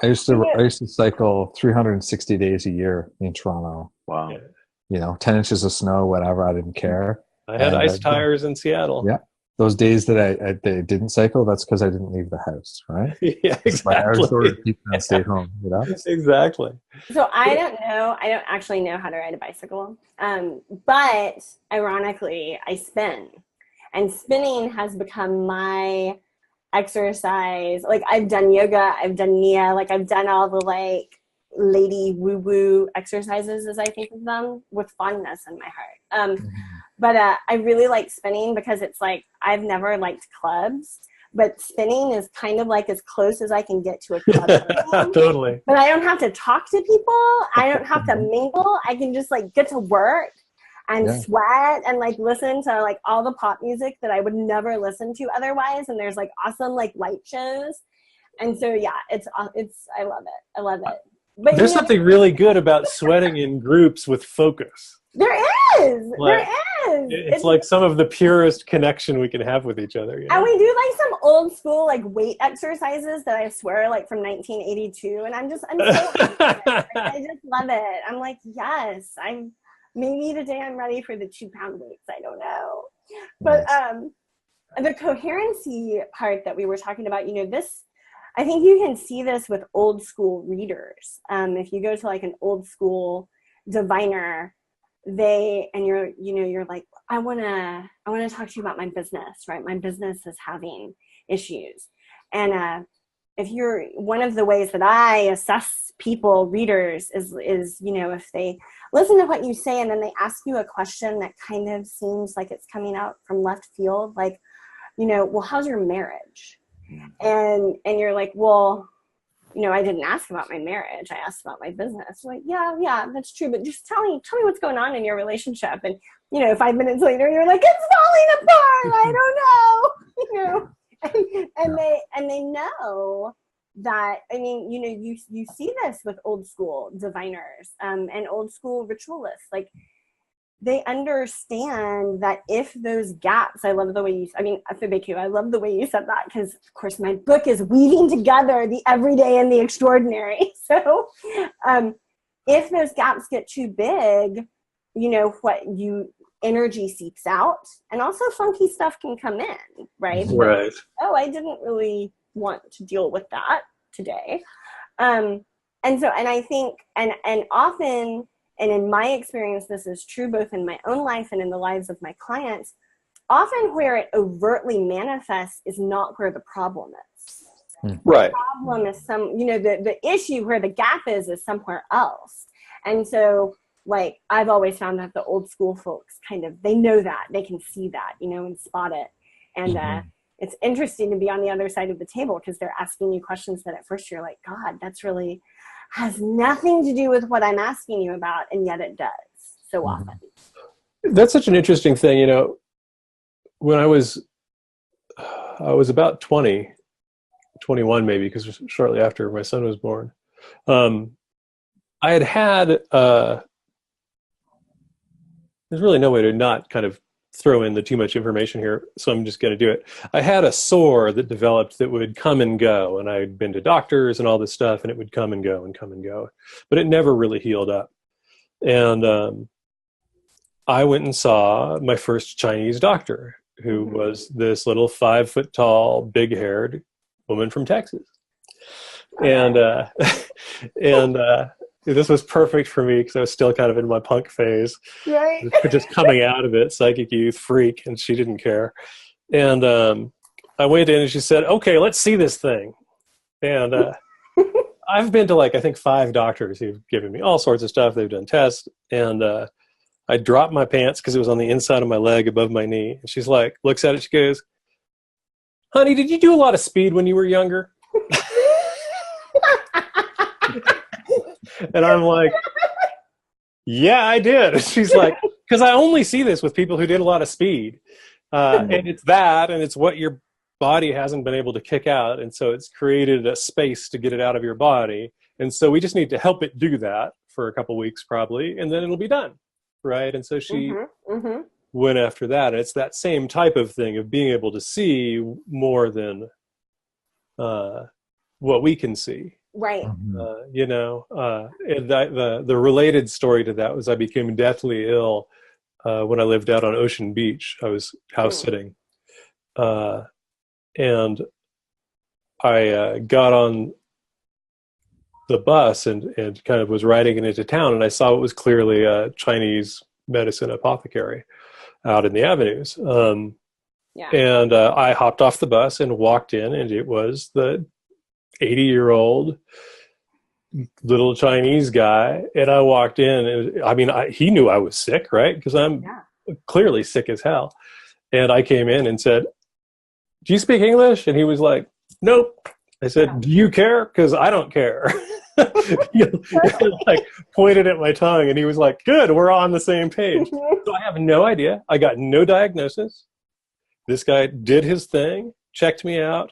I used to cycle 360 days a year in Toronto. Wow. 10 inches of snow, whatever, I didn't care. I had ice tires in Seattle. Yeah. Those days that I didn't cycle, that's because I didn't leave the house, right? Yeah, exactly. I was sort of keeping and stayed home, Exactly. So I don't actually know how to ride a bicycle. But ironically, I spin. And spinning has become my exercise. Like, I've done yoga, I've done Nia, like I've done all the like lady woo-woo exercises, as I think of them, with fondness in my heart. But I really like spinning because it's like, I've never liked clubs, but spinning is kind of like as close as I can get to a club. Totally. But I don't have to talk to people. I don't have to mingle. I can just like get to work and sweat and like listen to like all the pop music that I would never listen to otherwise. And there's like awesome like light shows. And so, yeah, I love it. I love it. But there's something really good about sweating in groups with focus. There is. It's like some of the purest connection we can have with each other. You know? And we do like some old school like weight exercises that I swear like from 1982, and I'm so I just love it. I'm like, yes, maybe today I'm ready for the 2-pound weights. I don't know, but the coherency part that we were talking about, this, I think you can see this with old school readers. If you go to like an old school diviner, you're like, I want to talk to you about my business, right? My business is having issues. And if you're, one of the ways that I assess readers is, if they listen to what you say and then they ask you a question that kind of seems like it's coming out from left field, like, well, how's your marriage? And you're like, well, I didn't ask about my marriage. I asked about my business. Like, yeah, that's true. But just tell me what's going on in your relationship. And, 5 minutes later, you're like, it's falling apart. I don't know, and they know that, you see this with old school diviners, and old school ritualists. Like, they understand that if those gaps, I love the way Fabeku, I love the way you said that, because of course my book is weaving together the everyday and the extraordinary. So if those gaps get too big, energy seeps out, and also funky stuff can come in, right? Right. Oh, I didn't really want to deal with that today. And I think, and often, and in my experience, this is true both in my own life and in the lives of my clients, often where it overtly manifests is not where the problem is. Right. The problem is the issue where the gap is somewhere else. And so, like, I've always found that the old school folks they know that, they can see that, and spot it. And it's interesting to be on the other side of the table, because they're asking you questions that at first you're like, God, that's really has nothing to do with what I'm asking you about, and yet it does so often. That's such an interesting thing. When I was about 20, 21 maybe, because shortly after my son was born, I had there's really no way to not kind of throw in the too much information here, so I'm just going to do it. I had a sore that developed that would come and go, and I'd been to doctors and all this stuff, and it would come and go and come and go, but it never really healed up. And I went and saw my first Chinese doctor, who was this little 5-foot-tall, big-haired woman from Texas. And this was perfect for me, because I was still kind of in my punk phase, right? Just coming out of it, psychic youth, freak, and she didn't care. And I went in and she said, okay, let's see this thing. And I've been to I think 5 doctors who've given me all sorts of stuff. They've done tests. And I dropped my pants because it was on the inside of my leg above my knee. And she's like, looks at it, she goes, honey, did you do a lot of speed when you were younger? And I'm like, yeah, I did. And she's like, because I only see this with people who did a lot of speed. And it's that, and it's what your body hasn't been able to kick out. And so it's created a space to get it out of your body. And so we just need to help it do that for a couple weeks probably, and then it'll be done. Right. And so she went after that. And it's that same type of thing of being able to see more than what we can see. Right. And the related story to that was I became deathly ill when I lived out on Ocean Beach. I was house sitting, and I got on the bus and kind of was riding it into town, and I saw what was clearly a Chinese medicine apothecary out in the avenues. And I hopped off the bus and walked in, and it was the 80-year-old little Chinese guy. And I walked in, and he knew I was sick, right? Because I'm clearly sick as hell. And I came in and said, do you speak English? And he was like, nope. I said, do you care? Because I don't care. Pointed at my tongue, and he was like, good, we're on the same page. So I have no idea. I got no diagnosis. This guy did his thing, checked me out,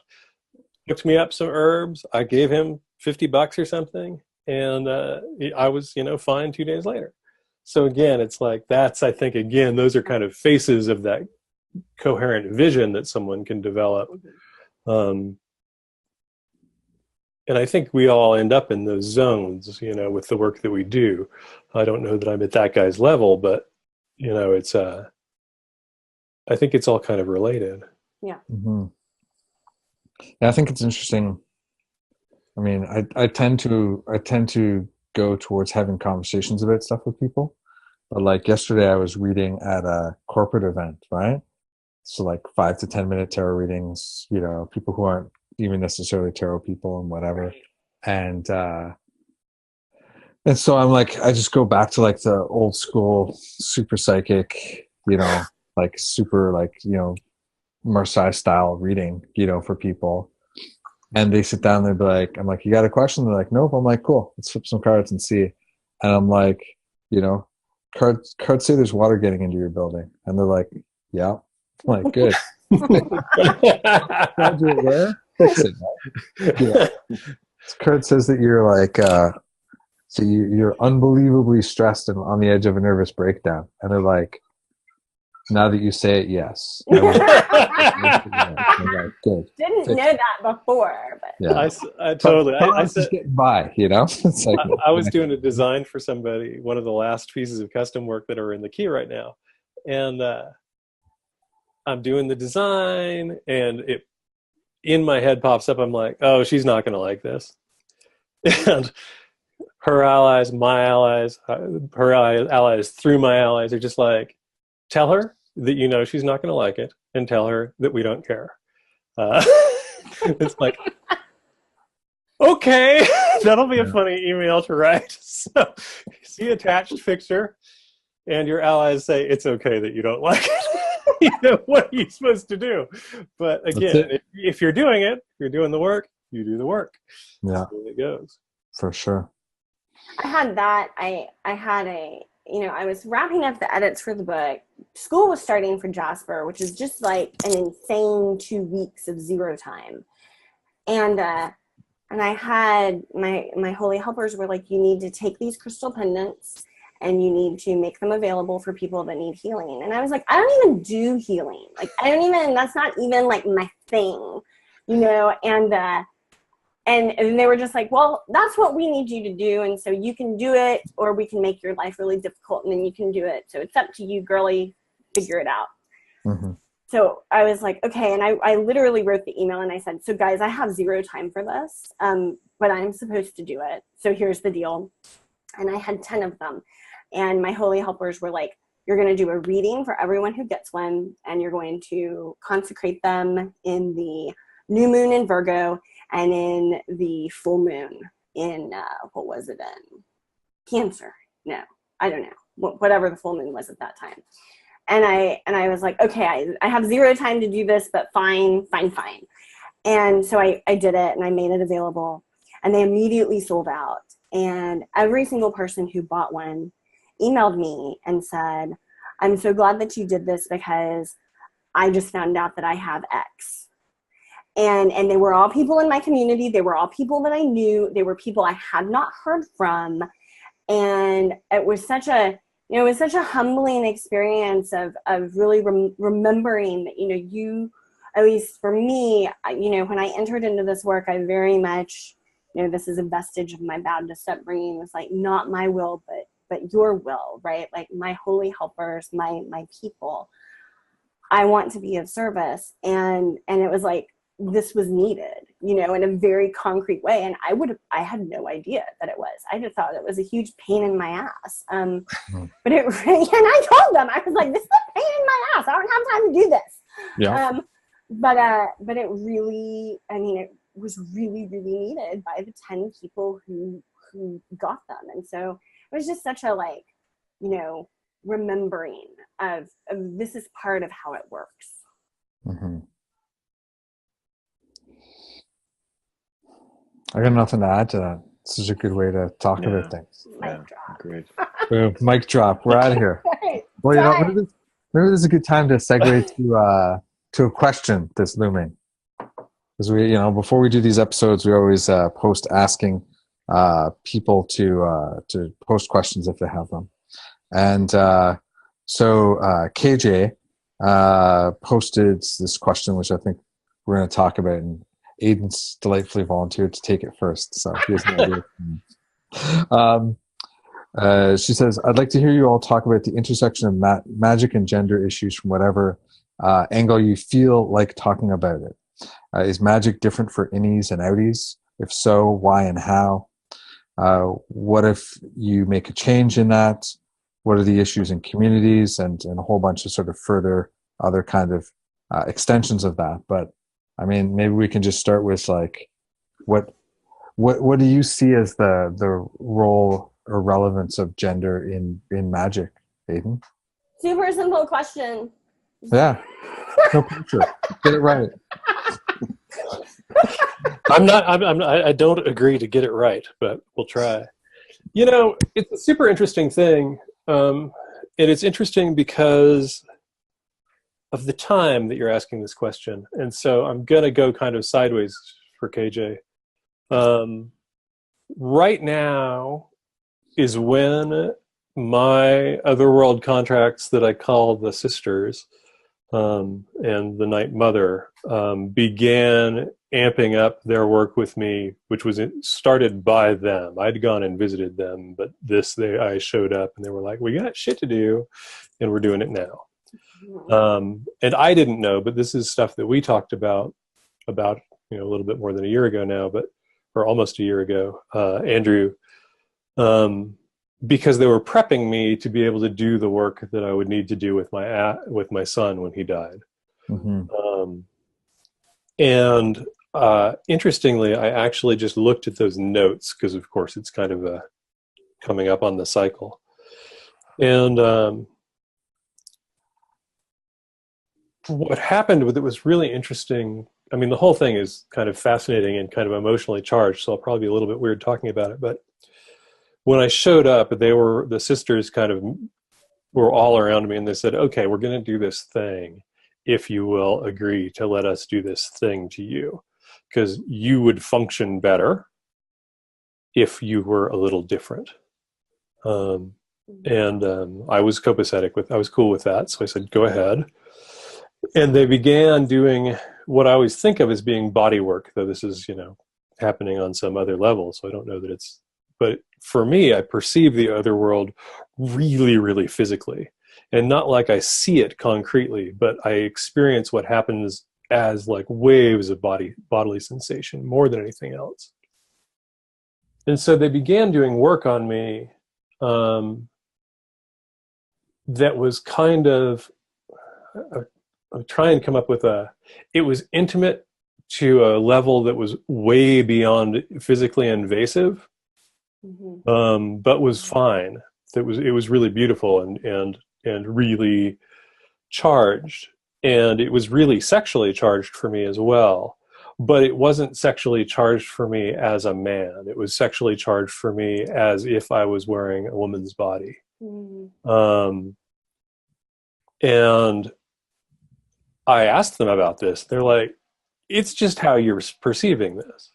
hooked me up some herbs. I gave him $50 or something, and I was, fine 2 days later. So again, it's like, that's, I think, again, those are kind of faces of that coherent vision that someone can develop. And I think we all end up in those zones, you know, with the work that we do. I don't know that I'm at that guy's level, but, you know, it's, I think it's all kind of related. Yeah. Mm-hmm. Yeah, I think it's interesting. I mean, I tend to go towards having conversations about stuff with people. But like yesterday, I was reading at a corporate event, right? So like 5 to 10 minute tarot readings, you know, people who aren't even necessarily tarot people and whatever. And so I'm like, I just go back to like the old school super psychic, you know, like super like, you know, Marseille style reading, you know, for people. And they sit down, they'll be like, I'm like, you got a question? They're like, nope. I'm like, cool, let's flip some cards and see. And I'm like, you know, cards say there's water getting into your building. And they're like, yeah. I'm like, good. Glad you're aware. Fix it. Yeah. This card says that you're like, so you're unbelievably stressed and on the edge of a nervous breakdown. And they're like, now that you say it, yes. I'm like, good. Didn't know that before, but yeah, I totally. I said, getting by, you know. It's like I was doing a design for somebody, one of the last pieces of custom work that are in the key right now, and I'm doing the design, and it in my head pops up. I'm like, oh, she's not going to like this, and her allies, my allies, her allies through my allies are just like, tell her that you know she's not going to like it, and tell her that we don't care. It's like, okay, that'll be a funny email to write. So, see attached picture, and your allies say it's okay that you don't like it. You know, what are you supposed to do? But again, if you're doing it, if you're doing the work, you do the work. Yeah, that's the way it goes. For sure. I had that. I had a, you know, I was wrapping up the edits for the book. School was starting for Jasper, which is just like an insane 2 weeks of zero time. And I had my holy helpers were like, you need to take these crystal pendants and you need to make them available for people that need healing. And I was like, I don't even do healing. Like, that's not even like my thing, you know? And they were just like, well, that's what we need you to do. And so you can do it, or we can make your life really difficult and then you can do it. So it's up to you, girly, figure it out. Mm-hmm. So I was like, okay. And I literally wrote the email and I said, so guys, I have zero time for this, but I'm supposed to do it. So here's the deal. And I had 10 of them. And my holy helpers were like, you're going to do a reading for everyone who gets one. And you're going to consecrate them in the new moon in Virgo and in the full moon in, what was it in? Cancer. No, I don't know. Whatever the full moon was at that time. And I was like, okay, I have zero time to do this, but fine. And so I did it and I made it available and they immediately sold out. And every single person who bought one emailed me and said, I'm so glad that you did this because I just found out that I have X. And they were all people in my community. They were all people that I knew. They were people I had not heard from. And it was such a humbling experience of really remembering that, you know, you, at least for me, you know, when I entered into this work, I very much, you know, this is a vestige of my Baptist upbringing. It's like, not my will, but your will, right? Like my holy helpers, my people, I want to be of service. And it was like, this was needed, you know, in a very concrete way. And I had no idea that it was. I just thought it was a huge pain in my ass. But and I told them, I was like, this is a pain in my ass. I don't have time to do this. Yeah. But it really, I mean, it was really, really needed by the 10 people who got them. And so it was just such a, like, you know, remembering of this is part of how it works. Mm-hmm. I got nothing to add to that. This is a good way to talk about things. Mic drop. Great. Boom. Mic drop. We're out of here. Well, you know, maybe this is a good time to segue to a question that's looming. Because we, you know, before we do these episodes, we always post asking people to post questions if they have them. And so KJ posted this question, which I think we're going to talk about, and Aidan's delightfully volunteered to take it first, so he has no idea. She says, I'd like to hear you all talk about the intersection of magic and gender issues from whatever angle you feel like talking about it. Is magic different for innies and outies? If so, why and how? What if you make a change in that? What are the issues in communities, and a whole bunch of sort of further other kind of extensions of that. But I mean, maybe we can just start with like, what do you see as the role or relevance of gender in magic, Aidan? Super simple question. Yeah, no pressure. Get it right. I don't agree to get it right, but we'll try. You know, it's a super interesting thing. And it's interesting because of the time that you're asking this question. And so I'm going to go kind of sideways for KJ. Right now is when my otherworld contracts that I call the sisters and the Night Mother began amping up their work with me, which was started by them. I'd gone and visited them, but I showed up and they were like, we got shit to do and we're doing it now. And I didn't know, but this is stuff that we talked about, a little bit more than a year ago now, or almost a year ago, Andrew, because they were prepping me to be able to do the work that I would need to do with my son when he died. Mm-hmm. And interestingly, I actually just looked at those notes because, of course, it's kind of coming up on the cycle. And what happened with it was really interesting. I mean, the whole thing is kind of fascinating and kind of emotionally charged, so I'll probably be a little bit weird talking about it. But when I showed up, the sisters kind of were all around me, and they said, okay, we're going to do this thing if you will agree to let us do this thing to you, because you would function better if you were a little different. And I was copacetic I was cool with that. So I said, go ahead. And they began doing what I always think of as being body work, though this is, happening on some other level. So I don't know that but for me, I perceive the other world really, really physically, and not like I see it concretely, but I experience what happens as like waves of bodily sensation more than anything else. And so they began doing work on me that was kind of, I'm trying to come up with it was intimate to a level that was way beyond physically invasive, but was fine. It was really beautiful and really charged. And it was really sexually charged for me as well. But it wasn't sexually charged for me as a man. It was sexually charged for me as if I was wearing a woman's body. And I asked them about this. They're like, it's just how you're perceiving this.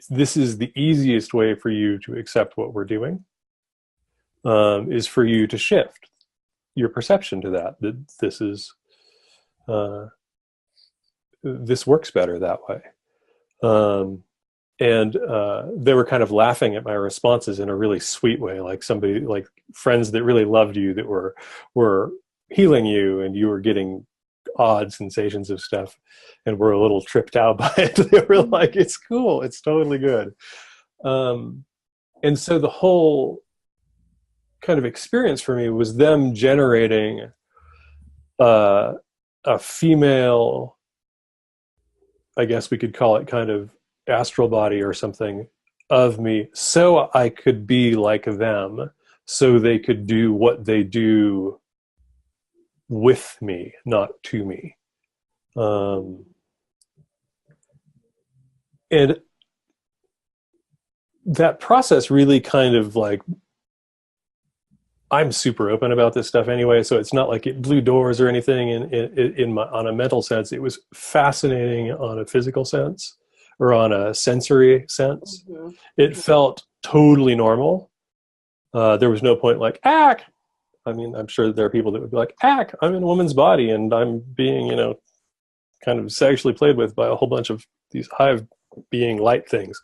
This is the easiest way for you to accept what we're doing, is for you to shift your perception to that this is, this works better that way. And they were kind of laughing at my responses in a really sweet way, like friends that really loved you, that were healing you, and you were getting odd sensations of stuff and were a little tripped out by it. They were like, it's cool, it's totally good. And so the whole kind of experience for me was them generating a female, I guess we could call it kind of astral body or something, of me, so I could be like them, so they could do what they do with me, not to me. And that process really kind of like, I'm super open about this stuff anyway, so it's not like it blew doors or anything on a mental sense. It was fascinating on a physical sense, or on a sensory sense. It felt totally normal. There was no point like, ack. I mean, I'm sure there are people that would be like, ack, I'm in a woman's body and I'm being, you know, kind of sexually played with by a whole bunch of these hive being light things.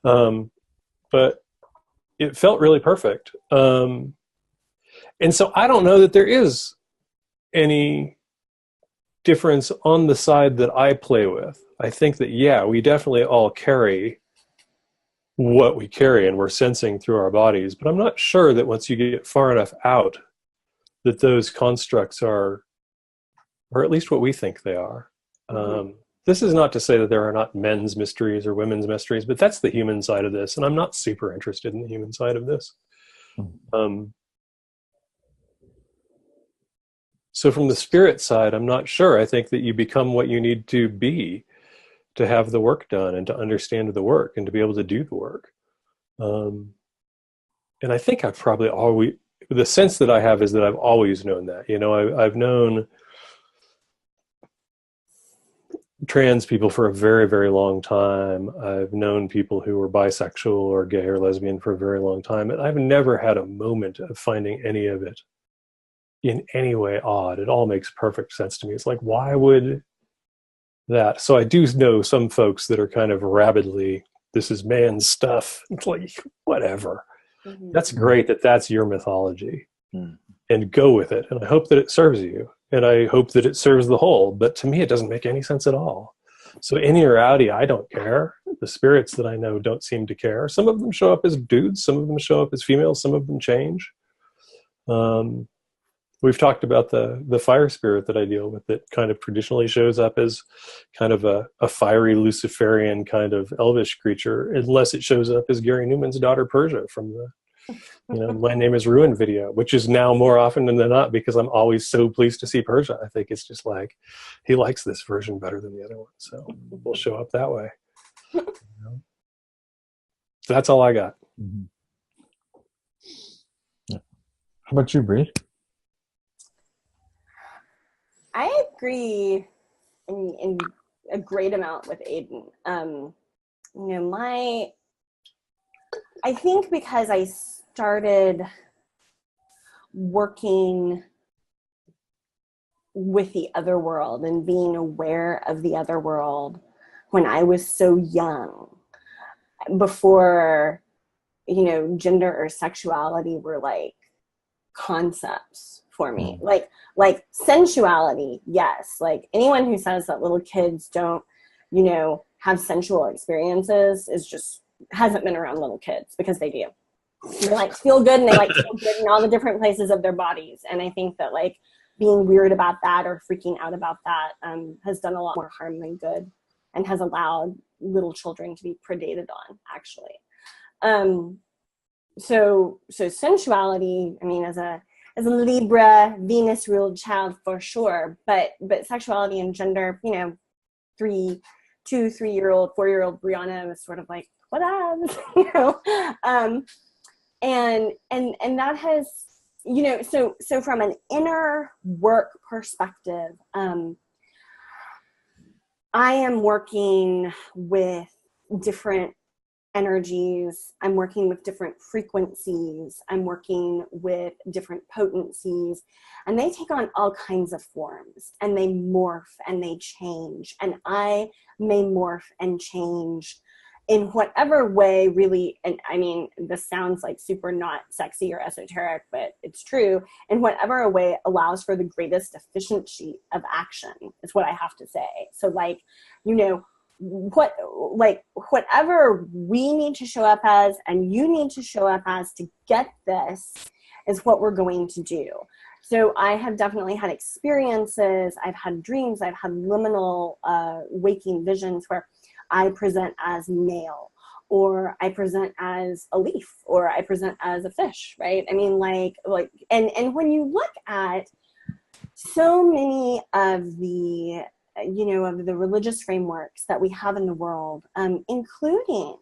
But it felt really perfect. And so I don't know that there is any difference on the side that I play with. I think that, yeah, we definitely all carry what we carry and we're sensing through our bodies, but I'm not sure that once you get far enough out that those constructs are, or at least what we think they are. This is not to say that there are not men's mysteries or women's mysteries, but that's the human side of this, and I'm not super interested in the human side of this. So from the spirit side, I'm not sure. I think that you become what you need to be to have the work done and to understand the work and to be able to do the work. And I think I've probably always, the sense that I have is that I've always known that. You know, I've known trans people for a very, very long time. I've known people who were bisexual or gay or lesbian for a very long time. And I've never had a moment of finding any of it in any way odd. It all makes perfect sense to me. It's like, why would that? So I do know some folks that are kind of rabidly, this is man's stuff. It's like, whatever. That's great that that's your mythology. And go with it. And I hope that it serves you. And I hope that it serves the whole. But to me, it doesn't make any sense at all. So innie or outie, I don't care. The spirits that I know don't seem to care. Some of them show up as dudes. Some of them show up as females. Some of them change. We've talked about the fire spirit that I deal with that kind of traditionally shows up as kind of a fiery Luciferian kind of elvish creature, unless it shows up as Gary Newman's daughter Persia from the, you know, My Name is Ruin video, which is now more often than not because I'm always so pleased to see Persia. I think it's just like, he likes this version better than the other one. So we'll show up that way. You know? So that's all I got. How about you, Bree? I agree in a great amount with Aidan. You know, I think because I started working with the other world and being aware of the other world when I was so young, before, you know, gender or sexuality were like concepts for me. Like sensuality, yes. Like anyone who says that little kids don't, you know, have sensual experiences is just hasn't been around little kids, because they do. They like feel good, and they like feel good in all the different places of their bodies. And I think that like being weird about that or freaking out about that has done a lot more harm than good, and has allowed little children to be predated on, actually. So sensuality, I mean, as a Libra, Venus ruled child for sure, but sexuality and gender, you know, 2, 3-year-old, 4-year-old Briana was sort of like, what up? You know, and that has, you know, so from an inner work perspective, I am working with different energies. I'm working with different frequencies. I'm working with different potencies, and they take on all kinds of forms, and they morph and they change, and I may morph and change in whatever way really, and I mean, this sounds like super not sexy or esoteric, but it's true, in whatever way allows for the greatest efficiency of action is what I have to say. So like, you know, whatever we need to show up as and you need to show up as to get this is what we're going to do. So I have definitely had experiences, I've had dreams, I've had liminal waking visions where I present as male, or I present as a leaf, or I present as a fish, right? I mean, and when you look at so many of the, you know, of the religious frameworks that we have in the world, including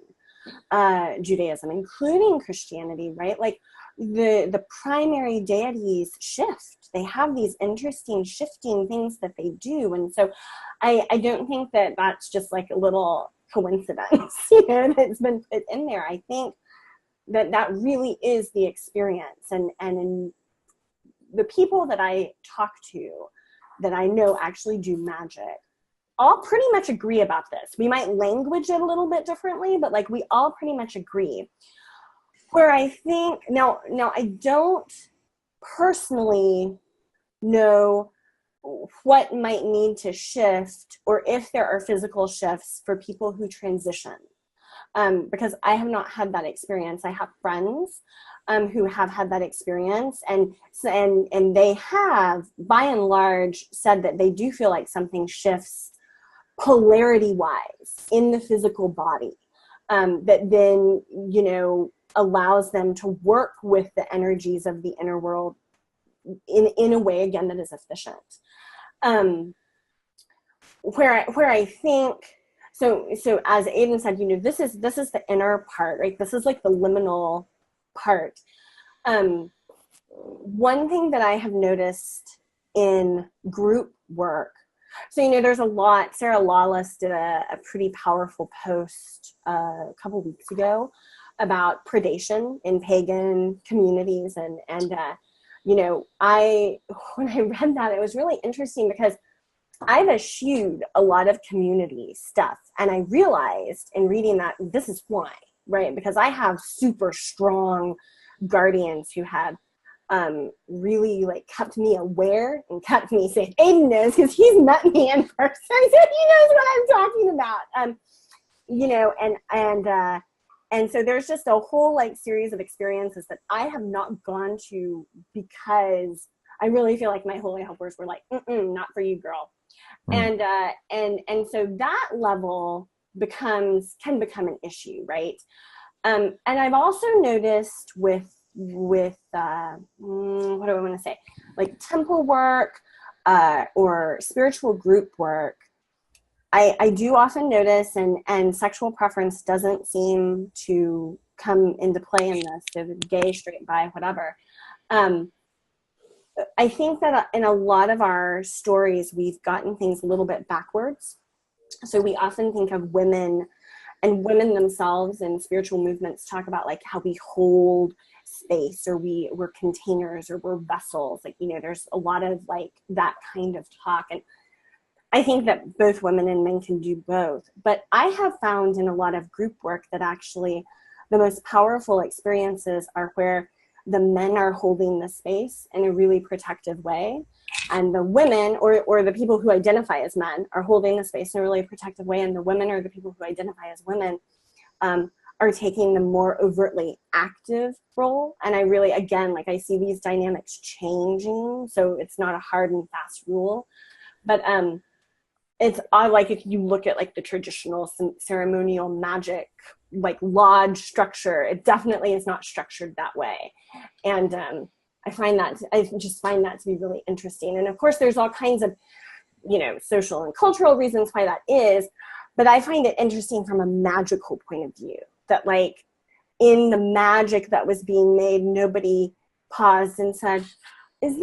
Judaism, including Christianity, right? Like the primary deities shift. They have these interesting shifting things that they do. And so I don't think that that's just like a little coincidence, you know, that's been put in there. I think that really is the experience. And in the people that I talk to that I know actually do magic all pretty much agree about this. We might language it a little bit differently, but like we all pretty much agree. Where I think, now I don't personally know what might need to shift or if there are physical shifts for people who transition. Because I have not had that experience. I have friends who have had that experience, and they have, by and large, said that they do feel like something shifts polarity-wise in the physical body, that then, you know, allows them to work with the energies of the inner world in a way, again, that is efficient. Where I think, so as Aidan said, you know, this is the inner part, right? This is like the liminal part. One thing that I have noticed in group work, so, you know, there's a lot, Anne Lawless did a pretty powerful post a couple weeks ago about predation in pagan communities. And you know, when I read that, it was really interesting because I've eschewed a lot of community stuff. And I realized in reading that this is why, right? Because I have super strong guardians who have really like kept me aware and kept me safe. Aidan knows because he's met me in person, so he knows what I'm talking about. You know, and so there's just a whole like series of experiences that I have not gone to because I really feel like my holy helpers were like, not for you, girl. And so that level can become an issue, right? And I've also noticed with what do I want to say, like temple work or spiritual group work, I do often notice, and sexual preference doesn't seem to come into play in this, so gay, straight, bi, whatever. I think that in a lot of our stories, we've gotten things a little bit backwards. So we often think of women, and women themselves in spiritual movements talk about like how we hold space, or we're containers, or we're vessels. Like, you know, there's a lot of like that kind of talk. And I think that both women and men can do both. But I have found in a lot of group work that actually the most powerful experiences are where the men are holding the space in a really protective way, and the women or the people who identify as men are holding the space in a really protective way, and the women or the people who identify as women are taking the more overtly active role. And I really, again, like I see these dynamics changing, so it's not a hard and fast rule. But it's like if you look at like the traditional ceremonial magic, like lodge structure, it definitely is not structured that way. And I just find that to be really interesting. And of course, there's all kinds of, you know, social and cultural reasons why that is. But I find it interesting from a magical point of view, that like in the magic that was being made, nobody paused and said, is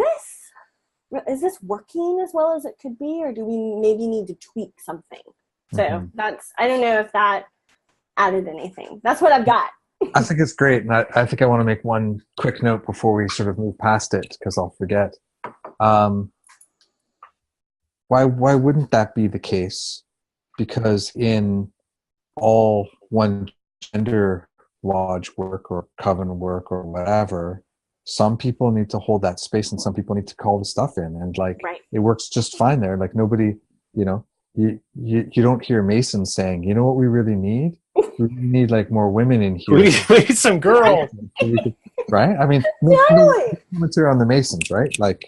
this working as well as it could be, or do we maybe need to tweak something? So that's, I don't know if that added anything. That's what I've got. I think it's great. And I think I want to make one quick note before we sort of move past it, because I'll forget. Why wouldn't that be the case? Because in all one gender lodge work or coven work or whatever, some people need to hold that space and some people need to call the stuff in, and like it works just fine there. Like nobody, you know, you don't hear Masons saying, you know what we really need? We need like more women in here. We need some girls. Right? I mean, Totally. comments on the Masons, right? Like,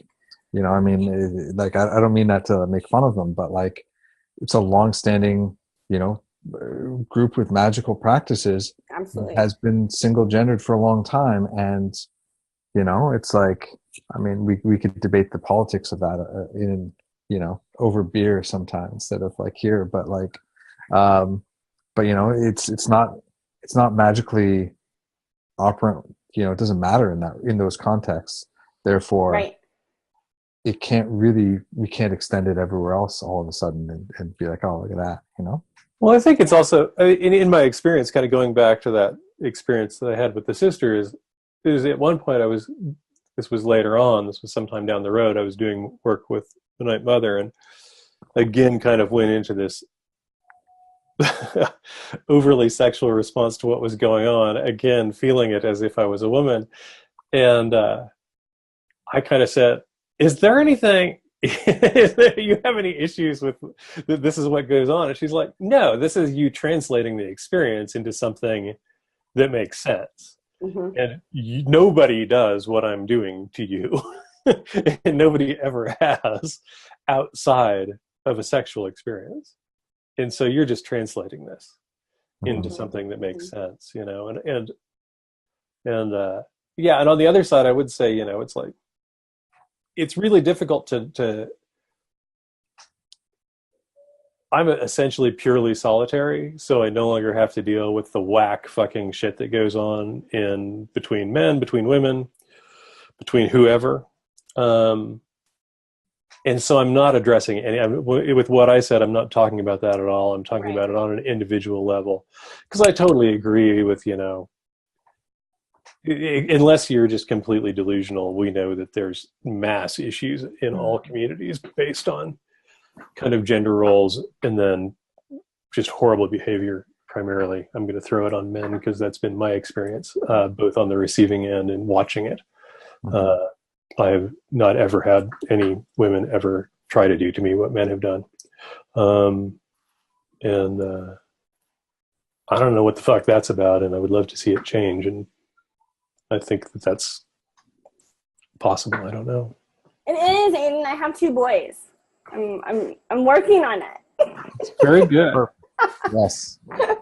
you know, I mean, like I don't mean that to make fun of them, but like it's a long-standing, you know, group with magical practices. Absolutely. Has been single-gendered for a long time, and you know, it's like, I mean, we could debate the politics of that in, you know, over beer sometime instead of like here, but like, but you know, it's not magically operant. You know, it doesn't matter in those contexts. Therefore, it can't really, we can't extend it everywhere else all of a sudden and be like, oh, look at that, you know? Well, I think it's also, in my experience, kind of going back to that experience that I had with the sister is at one point this was later on, this was sometime down the road, I was doing work with the Night Mother, and again kind of went into this overly sexual response to what was going on, again feeling it as if I was a woman. And I kind of said, is there anything you have any issues with this is what goes on? And she's like, no, this is you translating the experience into something that makes sense. And nobody does what I'm doing to you. And nobody ever has outside of a sexual experience. And so you're just translating this into something that makes sense, you know. And yeah, and on the other side, I would say, you know, it's like, it's really difficult to I'm essentially purely solitary, so I no longer have to deal with the whack fucking shit that goes on in between men, between women, between whoever. And so I'm not addressing with what I said, I'm not talking about that at all. I'm talking about it on an individual level. Because I totally agree with, you know, unless you're just completely delusional, we know that there's mass issues in all communities based on kind of gender roles and then just horrible behavior primarily. I'm going to throw it on men because that's been my experience, both on the receiving end and watching it. I've not ever had any women ever try to do to me what men have done. And I don't know what the fuck that's about, and I would love to see it change. And I think that that's possible. I don't know. It is, Aidan. I have 2 boys. I'm working on it. It's very good. Yes. I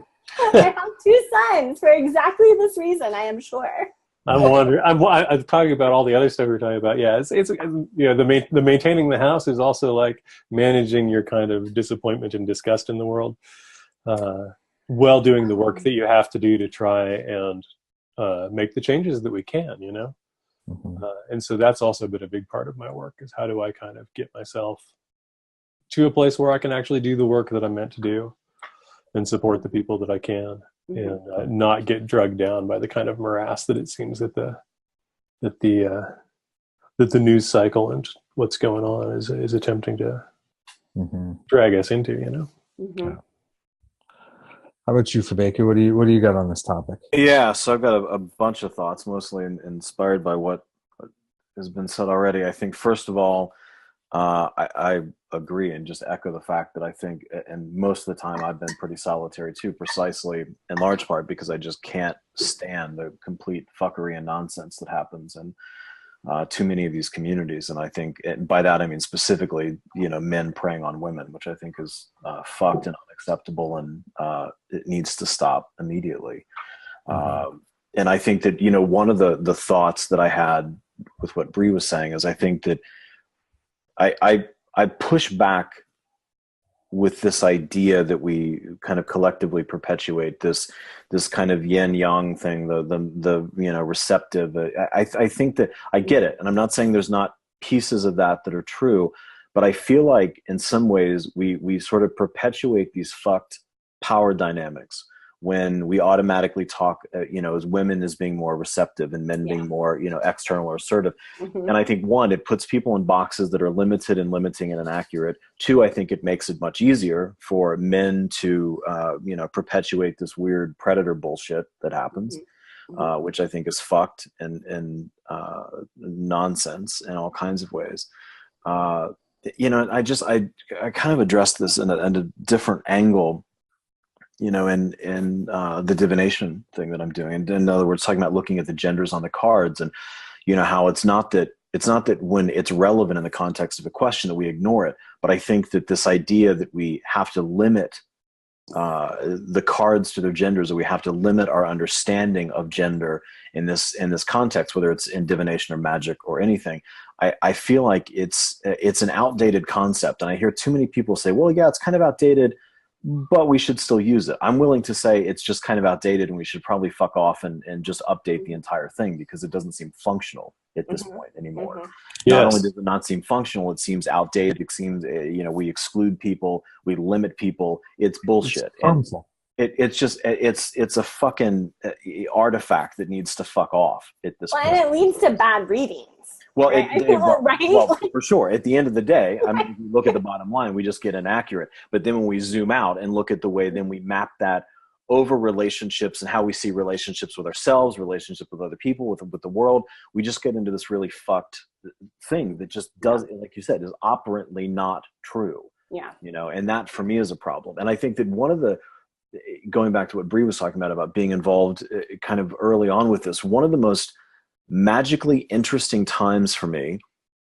have 2 sons for exactly this reason, I am sure. I'm wondering. I'm talking about all the other stuff we're talking about. Yeah, it's you know, the maintaining the house is also like managing your kind of disappointment and disgust in the world, while doing the work that you have to do to try and make the changes that we can. You know, and so that's also been a big part of my work, is how do I kind of get myself to a place where I can actually do the work that I'm meant to do and support the people that I can. And not get drugged down by the kind of morass that it seems that the news cycle and what's going on is attempting to drag us into, you know. Yeah. How about you, Fabeku? What do you got on this topic? Yeah, so I've got a bunch of thoughts, mostly inspired by what has been said already. I think, first of all, I agree and just echo the fact that I think, and most of the time I've been pretty solitary too, precisely in large part because I just can't stand the complete fuckery and nonsense that happens in too many of these communities. And I think, and by that I mean specifically, you know, men preying on women, which I think is fucked and unacceptable, and it needs to stop immediately. And I think that, you know, one of the thoughts that I had with what Bree was saying is I think that I push back with this idea that we kind of collectively perpetuate this kind of yin yang thing, the you know, receptive. I think that I get it, and I'm not saying there's not pieces of that are true, but I feel like in some ways we sort of perpetuate these fucked power dynamics when we automatically talk, you know, as women as being more receptive and men being more, you know, external or assertive. And I think, one, it puts people in boxes that are limited and limiting and inaccurate. 2, I think it makes it much easier for men to, you know, perpetuate this weird predator bullshit that happens, which I think is fucked and nonsense in all kinds of ways. You know, I kind of addressed this in a different angle, you know, in the divination thing that I'm doing. And in other words, talking about looking at the genders on the cards, and, you know, how it's not that when it's relevant in the context of a question that we ignore it, but I think that this idea that we have to limit the cards to their genders, or we have to limit our understanding of gender in this context, whether it's in divination or magic or anything, I feel like it's an outdated concept. And I hear too many people say, well, yeah, it's kind of outdated, but we should still use it. I'm willing to say it's just kind of outdated and we should probably fuck off and just update the entire thing, because it doesn't seem functional at this point anymore. Not only does it not seem functional, it seems outdated. It seems, you know, we exclude people, we limit people. It's bullshit. It's harmful. it's a fucking artifact that needs to fuck off at this Well, point. and it leads to bad readings. Well, right? well, for sure. At the end of the day, I mean, if you look at the bottom line, we just get inaccurate. But then when we zoom out and look at the way then we map that over relationships and how we see relationships with ourselves, relationships with other people, with the world, we just get into this really fucked thing that just does, like you said, is operantly not true. Yeah. You know, and that for me is a problem. And I think that one of the, going back to what Bree was talking about being involved kind of early on with this, one of the most magically interesting times for me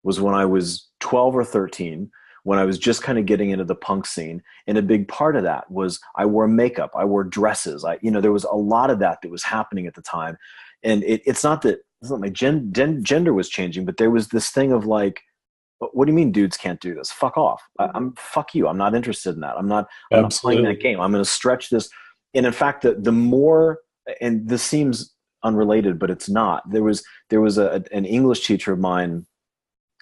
was when I was 12 or 13, when I was just kind of getting into the punk scene. And a big part of that was I wore makeup, I wore dresses. There was a lot of that was happening at the time. And it's not that my gender was changing, but there was this thing of like, what do you mean dudes can't do this? Fuck off. Fuck you. I'm not interested in that. I'm not playing that game. I'm going to stretch this. And in fact, the more, and this seems unrelated, but it's not. There was an English teacher of mine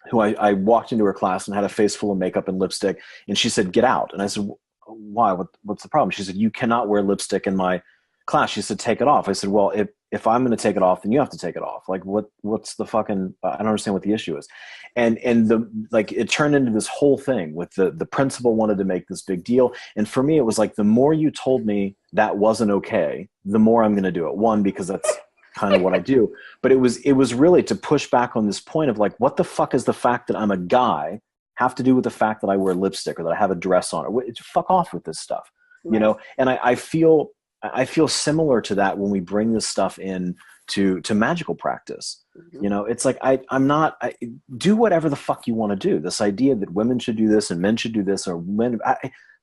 who I walked into her class and had a face full of makeup and lipstick, and she said, "Get out." And I said, "Why? What's the problem?" She said, "You cannot wear lipstick in my class." She said, "Take it off." I said, "Well, if I'm going to take it off, then you have to take it off. Like, what's the fucking? I don't understand what the issue is." And it turned into this whole thing with the principal wanted to make this big deal. And for me, it was like, the more you told me that wasn't okay, the more I'm going to do it. One, because that's kind of what I do. But it was really to push back on this point of like, what the fuck is the fact that I'm a guy have to do with the fact that I wear lipstick or that I have a dress on? Fuck off with this stuff, you know? And I feel similar to that when we bring this stuff in to magical practice. You know, it's like, do whatever the fuck you want to do. This idea that women should do this and men should do this, or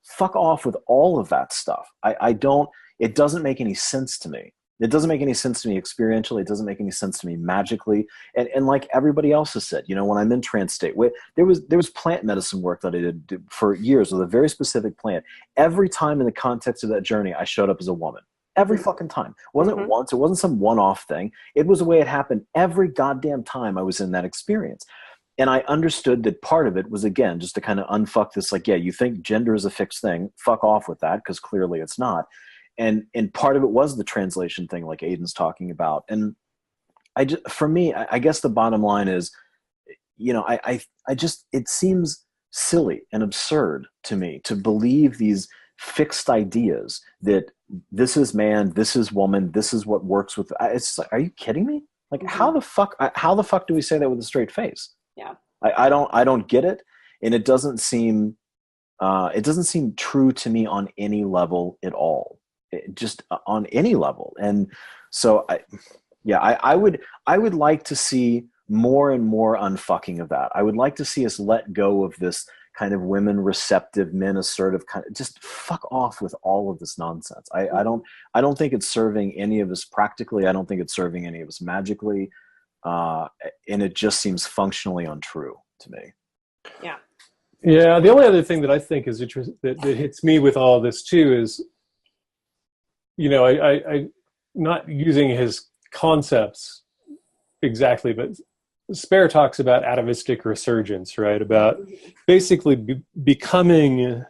fuck off with all of that stuff. It doesn't make any sense to me. It doesn't make any sense to me experientially. It doesn't make any sense to me magically. And like everybody else has said, you know, when I'm in trance state, there was plant medicine work that I did for years with a very specific plant. Every time in the context of that journey, I showed up as a woman. Every fucking time. It wasn't once. It wasn't some one-off thing. It was the way it happened every goddamn time I was in that experience. And I understood that part of it was, again, just to kind of unfuck this, like, yeah, you think gender is a fixed thing. Fuck off with that, because clearly it's not. And part of it was the translation thing, like Aidan's talking about. And for me, I guess the bottom line is, you know, it seems silly and absurd to me to believe these fixed ideas that this is man, this is woman, this is what works with. It's like, are you kidding me? Like, how the fuck do we say that with a straight face? Yeah, I don't get it, and it doesn't seem true to me on any level at all. Just on any level. And so I would like to see more and more unfucking of that. I would like to see us let go of this kind of women receptive, men assertive kind of, just fuck off with all of this nonsense. I don't think it's serving any of us practically. I don't think it's serving any of us magically. And it just seems functionally untrue to me. Yeah. Yeah. The only other thing that I think is interesting that hits me with all this too is, you know, I not using his concepts exactly, but Spare talks about atavistic resurgence, right? About basically becoming,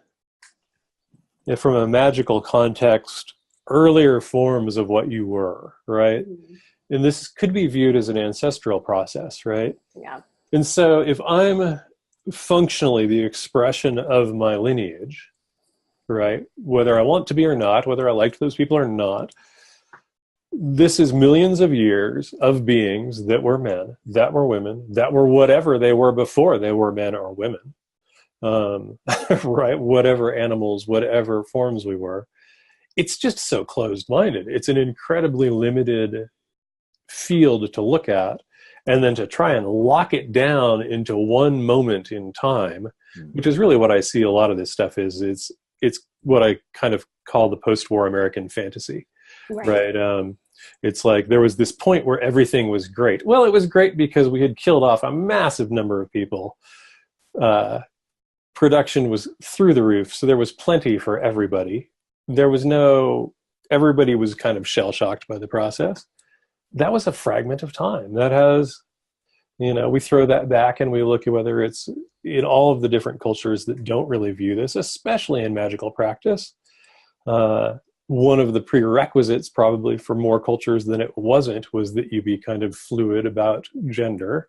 from a magical context, earlier forms of what you were, right? And this could be viewed as an ancestral process, right? Yeah. And so if I'm functionally the expression of my lineage, right, whether I want to be or not, whether I liked those people or not, this is millions of years of beings that were men, that were women, that were whatever they were before they were men or women, right? Whatever animals, whatever forms we were. It's just so closed-minded. It's an incredibly limited field to look at, and then to try and lock it down into one moment in time, which is really what I see a lot of this stuff is. It's what I kind of call the post-war American fantasy, right? It's like there was this point where everything was great. Well, it was great because we had killed off a massive number of people. Production was through the roof, so there was plenty for everybody. Everybody was kind of shell-shocked by the process. That was a fragment of time. That has, you know, we throw that back and we look at whether it's in all of the different cultures that don't really view this, especially in magical practice. one of the prerequisites probably for more cultures than it wasn't was that you be kind of fluid about gender,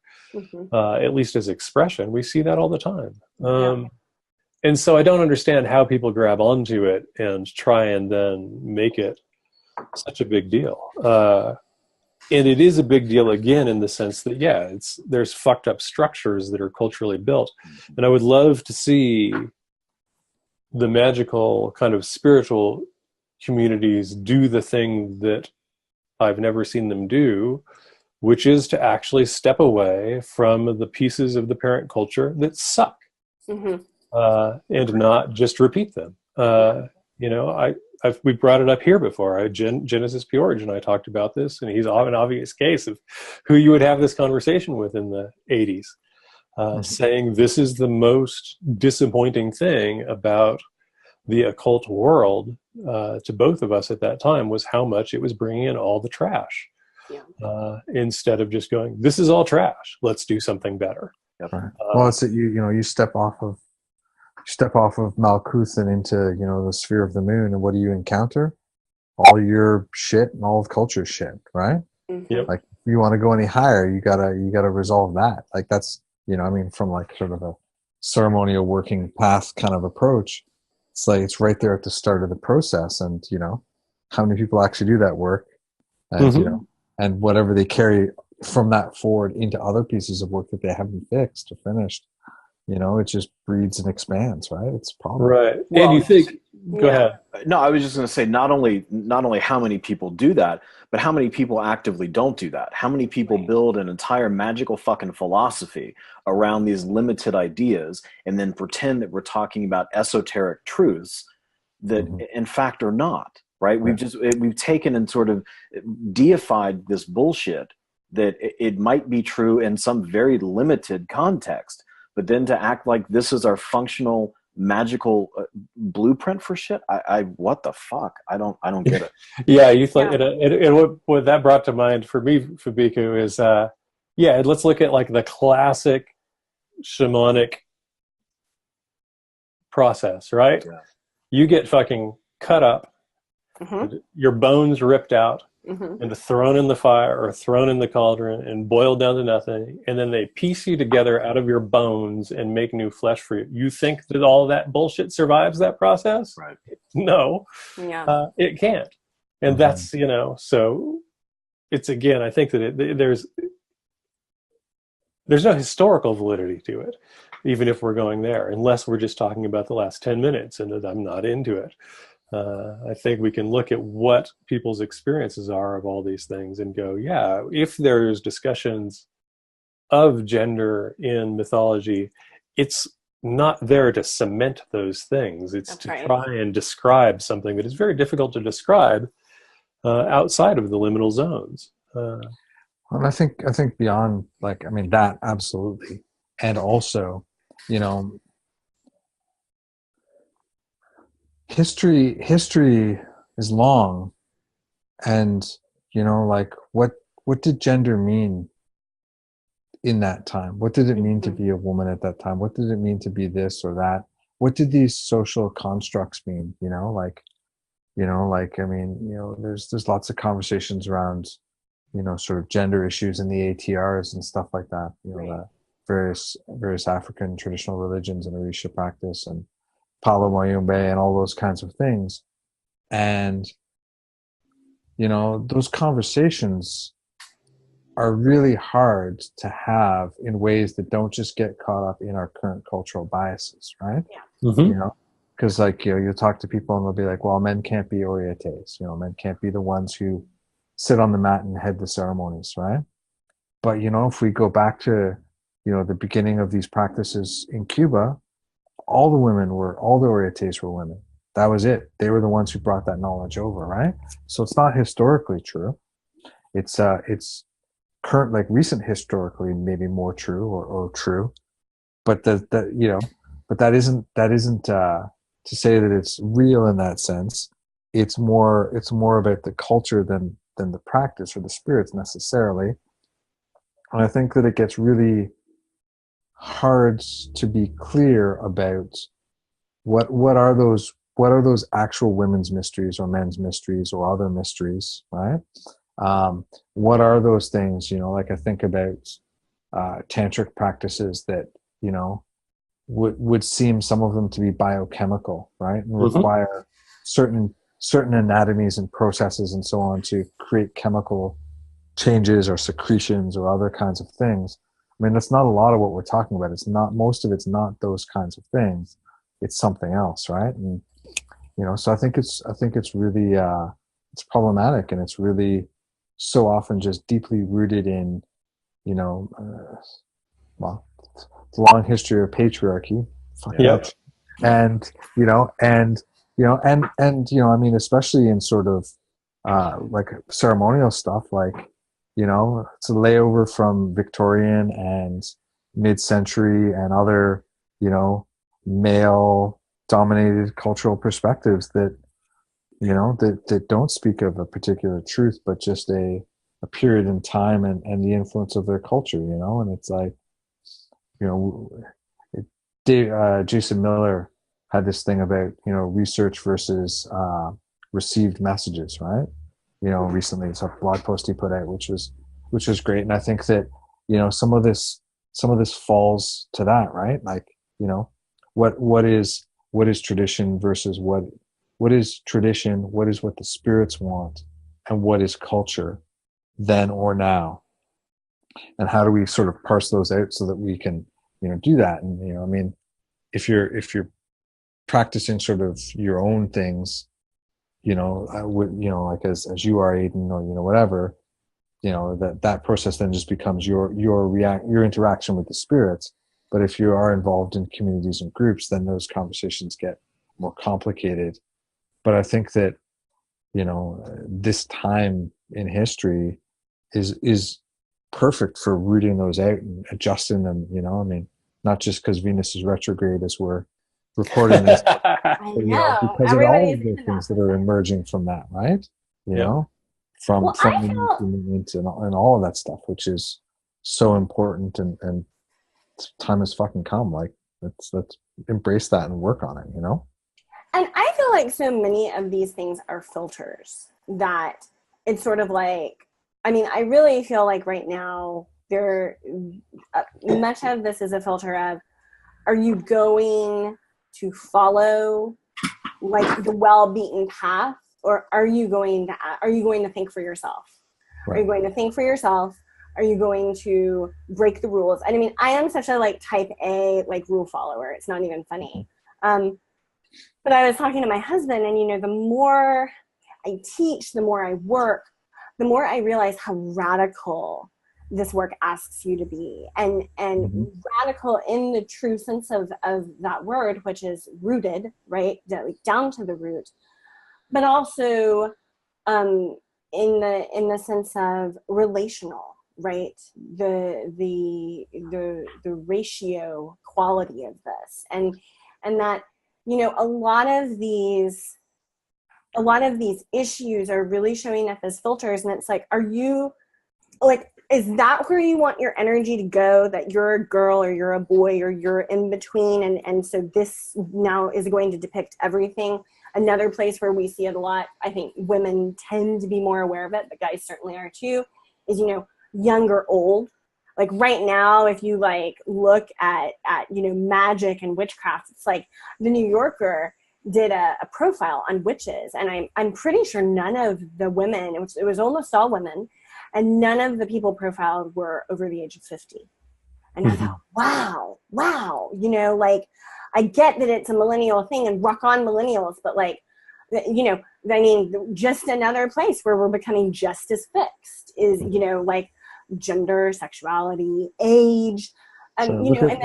at least as expression. We see that all the time. And so I don't understand how people grab onto it and try and then make it such a big deal. And it is a big deal again in the sense that, yeah, there's fucked up structures that are culturally built. And I would love to see the magical kind of spiritual communities do the thing that I've never seen them do, which is to actually step away from the pieces of the parent culture that suck. And not just repeat them. You know, we brought it up here before. Genesis P. Origin, I talked about this, and he's an obvious case of who you would have this conversation with in the 80s, saying this is the most disappointing thing about the occult world to both of us at that time was how much it was bringing in all the trash. Instead of just going, this is all trash, let's do something better. Right. Well, it's that you step off of Malkuth and into, the sphere of the moon, and what do you encounter? All your shit and all of culture shit, right? Like, if you want to go any higher, you gotta resolve that. Like, that's, from like sort of a ceremonial working path kind of approach, it's like it's right there at the start of the process. And how many people actually do that work, and and whatever they carry from that forward into other pieces of work that they haven't fixed or finished, it just breeds and expands, right? It's a problem. Right. Well, and you think, go ahead. No, I was just going to say, not only how many people do that, but how many people actively don't do that. How many people build an entire magical fucking philosophy around these limited ideas and then pretend that we're talking about esoteric truths that in fact are not, right? We've taken and sort of deified this bullshit that it might be true in some very limited context. But then to act like this is our functional magical blueprint for shit, I what the fuck? I don't get it. You thought, and what that brought to mind for me, Fabeku, is let's look at like the classic shamanic process, right? Yeah. You get fucking cut up, your bones ripped out, and thrown in the fire or thrown in the cauldron and boiled down to nothing, and then they piece you together out of your bones and make new flesh for you. You think that all that bullshit survives that process? Right. No. It can't. And that's, so it's, again, I think that there's no historical validity to it, even if we're going there, unless we're just talking about the last 10 minutes, and that I'm not into it. I think we can look at what people's experiences are of all these things and go, if there's discussions of gender in mythology, it's not there to cement those things. It's try and describe something that is very difficult to describe outside of the liminal zones. And I think beyond, that absolutely. And also, history is long, and what did gender mean in that time? What did it mean to be a woman at that time? What did it mean to be this or that? What did these social constructs mean? There's lots of conversations around sort of gender issues in the ATRs and stuff like that, the various African traditional religions and Orisha practice and Palo Mayumbe and all those kinds of things. And, those conversations are really hard to have in ways that don't just get caught up in our current cultural biases, right? Because you'll talk to people and they'll be like, well, men can't be orietes, men can't be the ones who sit on the mat and head the ceremonies, right? But, if we go back to, the beginning of these practices in Cuba, all the orietes were women. That was it. They were the ones who brought that knowledge over, right? So it's not historically true. It's current, recent historically, maybe more true or true, but but that isn't to say that it's real in that sense. It's more about the culture than the practice or the spirits necessarily. And I think that it gets really hard to be clear about what are those what are those actual women's mysteries or men's mysteries or other mysteries, right? What are those things, like I think about tantric practices that, would seem, some of them, to be biochemical, right? And require certain anatomies and processes and so on to create chemical changes or secretions or other kinds of things. I mean, that's not a lot of what we're talking about. It's not, most of it's not those kinds of things. It's something else, right? And so I think it's really it's problematic, and it's really so often just deeply rooted in, well, it's a long history of patriarchy. Fuck Yeah. that. And I mean, especially in sort of like ceremonial stuff, like, it's a layover from Victorian and mid-century and other, male dominated cultural perspectives that, that don't speak of a particular truth, but just a period in time and the influence of their culture, and it's like, Jason Miller had this thing about, research versus received messages, right? Recently it's a blog post he put out, which was great. And I think that, some of this falls to that, right? Like, what is tradition versus what is tradition, what is what the spirits want, and what is culture then or now? And how do we sort of parse those out so that we can, do that? And, I mean, if you're practicing sort of your own things, like as you are, Aidan, or, whatever, that process then just becomes your interaction with the spirits. But if you are involved in communities and groups, then those conversations get more complicated. But I think that, this time in history is perfect for rooting those out and adjusting them, I mean, not just because Venus is retrograde as we're recording this, I know. because of all Everybody's of the into things that. that are emerging from that, right? From Well, from I the feel movement and all of that stuff, which is so important, and time has fucking come. Like, let's embrace that and work on it, And I feel like so many of these things are filters that it's sort of like, I mean, I really feel like right now much of this is a filter of, are you going to follow like the well-beaten path, or are you going to think for yourself? Right. Are you going to think for yourself? Are you going to break the rules? And I mean, I am such a like type A like rule follower. It's not even funny. But I was talking to my husband, and the more I teach, the more I work, the more I realize how radical this work asks you to be, and radical in the true sense of that word, which is rooted, right, down to the root, but also in the sense of relational, right, the ratio quality of this, and that a lot of these issues are really showing up as filters, and it's like, are you like, is that where you want your energy to go, that you're a girl or you're a boy or you're in between, and so this now is going to depict everything? Another place where we see it a lot, I think women tend to be more aware of it, but guys certainly are too, is young or old. Like right now, if you like look at magic and witchcraft, it's like the New Yorker did a profile on witches, and I'm pretty sure none of the women, it was almost all women, and none of the people profiled were over the age of 50. And I thought, wow, like, I get that it's a millennial thing and rock on millennials, but like, I mean, just another place where we're becoming just as fixed is, like gender, sexuality, age. So look at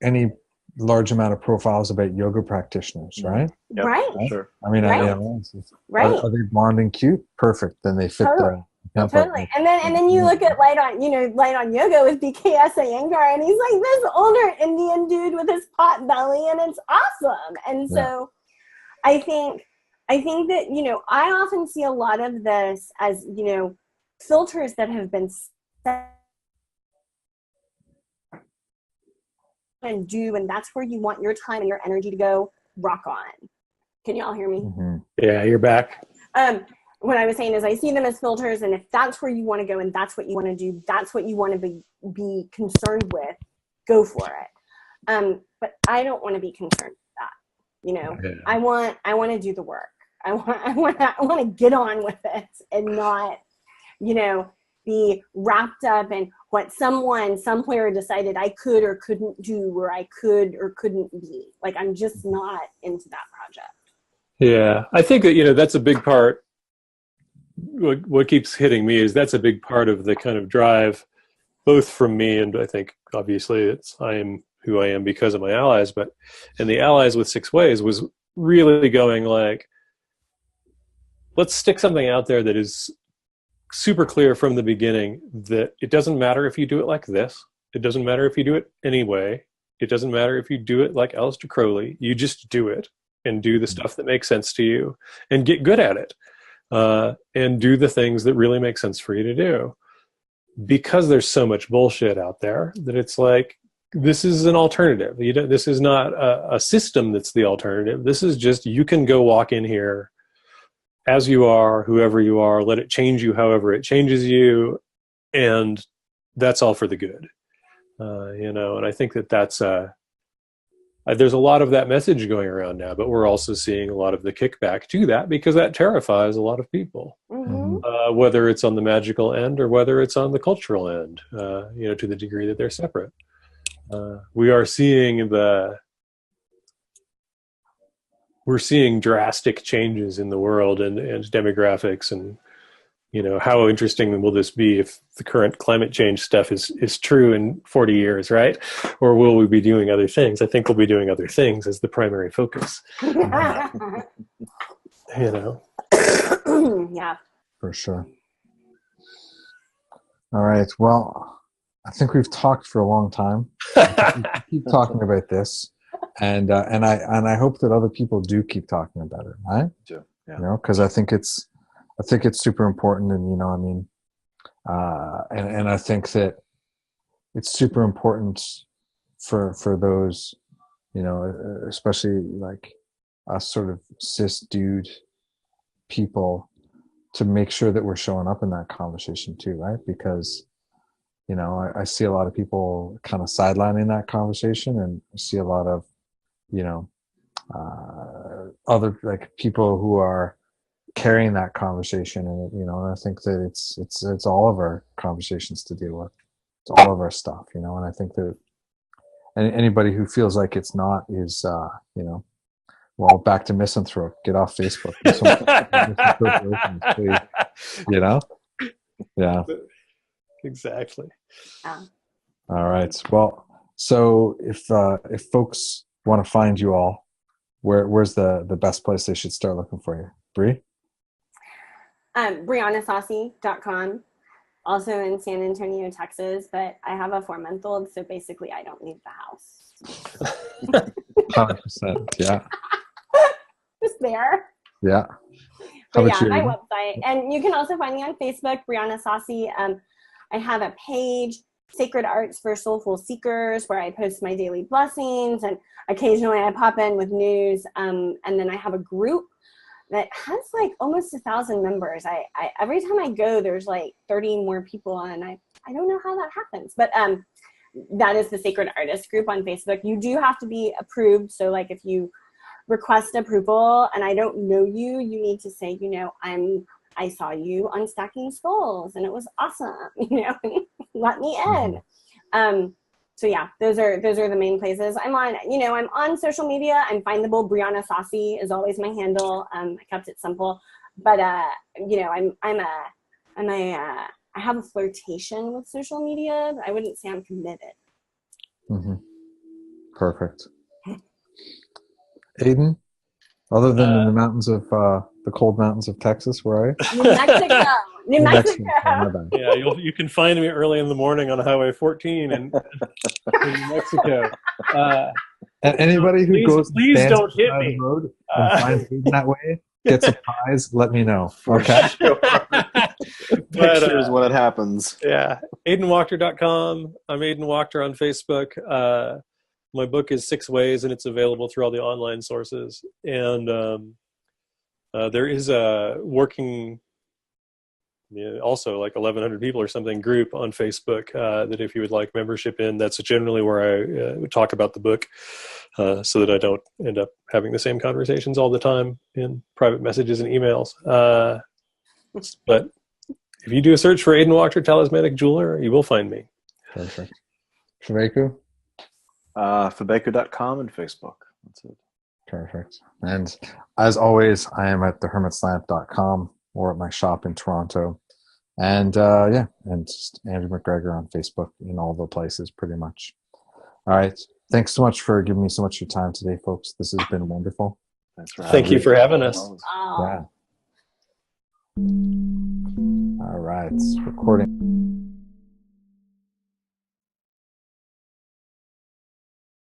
any large amount of profiles about yoga practitioners, right? Yep, right. Sure. I mean, right. Are they blonde and cute? Perfect. Then they fit Totally. the Totally. And then you look at Light on Yoga with BKS Iyengar, and he's like this older Indian dude with his pot belly, and it's awesome. And so I think that, I often see a lot of this as, filters that have been set and do, and that's where you want your time and your energy to go, rock on. Can you all hear me? Mhm. Yeah, you're back. What I was saying is I see them as filters, and if that's where you want to go and that's what you want to do, that's what you want to be concerned with, go for it. But I don't want to be concerned with that. You know, Yeah. I want to do the work. I want to get on with it and not, you know, be wrapped up in what someone somewhere decided I could or couldn't do, or I could or couldn't be. Like, I'm just not into that project. Yeah, I think that, you know, that's a big part. What keeps hitting me is that's a big part of the kind of drive, both from me, and I think obviously I am who I am because of my allies, but and the allies with Six Ways was really going like, let's stick something out there that is super clear from the beginning that it doesn't matter if you do it like this. It doesn't matter if you do it anyway. It doesn't matter if you do it like Aleister Crowley. You just do it and do the stuff that makes sense to you and get good at it. And do the things that really make sense for you to do. Because there's so much bullshit out there that it's like, this is an alternative. This is not a system that's the alternative. This is just, you can go walk in here as you are, whoever you are, let it change you however it changes you, and that's all for the good. You know, and I think that's there's a lot of that message going around now, but we're also seeing a lot of the kickback to that because that terrifies a lot of people, whether it's on the magical end or whether it's on the cultural end, you know, to the degree that they're separate. We are seeing we're seeing drastic changes in the world and demographics, and you know, how interesting will this be if the current climate change stuff is true in 40 years, right? Or will we be doing other things? I think we'll be doing other things as the primary focus. You know? Yeah. For sure. All right. Well, I think we've talked for a long time. Keep talking about this, and I hope that other people do keep talking about it, right? Yeah. You know, because I think it's super important, and you know, I mean, and I think that it's super important for those, you know, especially like us sort of cis dude people, to make sure that we're showing up in that conversation too, right? Because, you know, I see a lot of people kind of sidelining that conversation, and I see a lot of, you know, other like people who are carrying that conversation, and you know, and I think that it's all of our conversations to deal with. It's all of our stuff, you know, and I think that anybody who feels like it's not is, you know, well, back to misanthrope. Get off Facebook. You know? Yeah. Exactly. Yeah. All right. Well, so if folks want to find you all, where's the best place they should start looking for you? Bri? BrianaSaussy.com. Also in San Antonio, Texas, but I have a 4-month-old, so basically I don't leave the house. 100%. Yeah. Just there. Yeah. But about yeah, you, my Aidan? website. And you can also find me on Facebook, Braina Saussy. I have a page, Sacred Arts for Soulful Seekers, where I post my daily blessings, and occasionally I pop in with news. And then I have a group that has like almost 1,000 members. I every time I go, there's like 30 more people, and I don't know how that happens. But that is the Sacred Artist group on Facebook. You do have to be approved. So like if you request approval and I don't know you, you need to say, you know, I saw you on Stacking Skulls and it was awesome, you know, let me in. So yeah, those are the main places. I'm on social media. I'm findable. Braina Saussy is always my handle. I kept it simple, but you know, I have a flirtation with social media, but I wouldn't say I'm committed. Mm-hmm. Perfect. Aidan, other than in the mountains of the cold mountains of Texas, where are you? New Mexico. New Mexico. My bad. Yeah, you can find me early in the morning on Highway 14 in New Mexico. And anybody who goes please stands don't hit beside me. the road and finds Aidan that way gets a prize. Let me know. Okay. Pictures when it happens. Yeah, AidanWachter.com. I'm Aidan Wachter on Facebook. My book is 6 Ways, and it's available through all the online sources. And there is a working, also like 1,100 people or something, group on Facebook that if you would like membership in, that's generally where I would talk about the book, so that I don't end up having the same conversations all the time in private messages and emails. But if you do a search for Aidan Wachter, Talismanic Jeweler, you will find me. Perfect. Fabeku? Fabeku.com and Facebook. That's it. Perfect. And as always, I am at thehermitslamp.com or at my shop in Toronto. And and just Andrew McGregor on Facebook in all the places pretty much. All right. Thanks so much for giving me so much of your time today, folks. This has been wonderful. Thanks for Thank you for having us. Oh. Yeah. All right. Recording.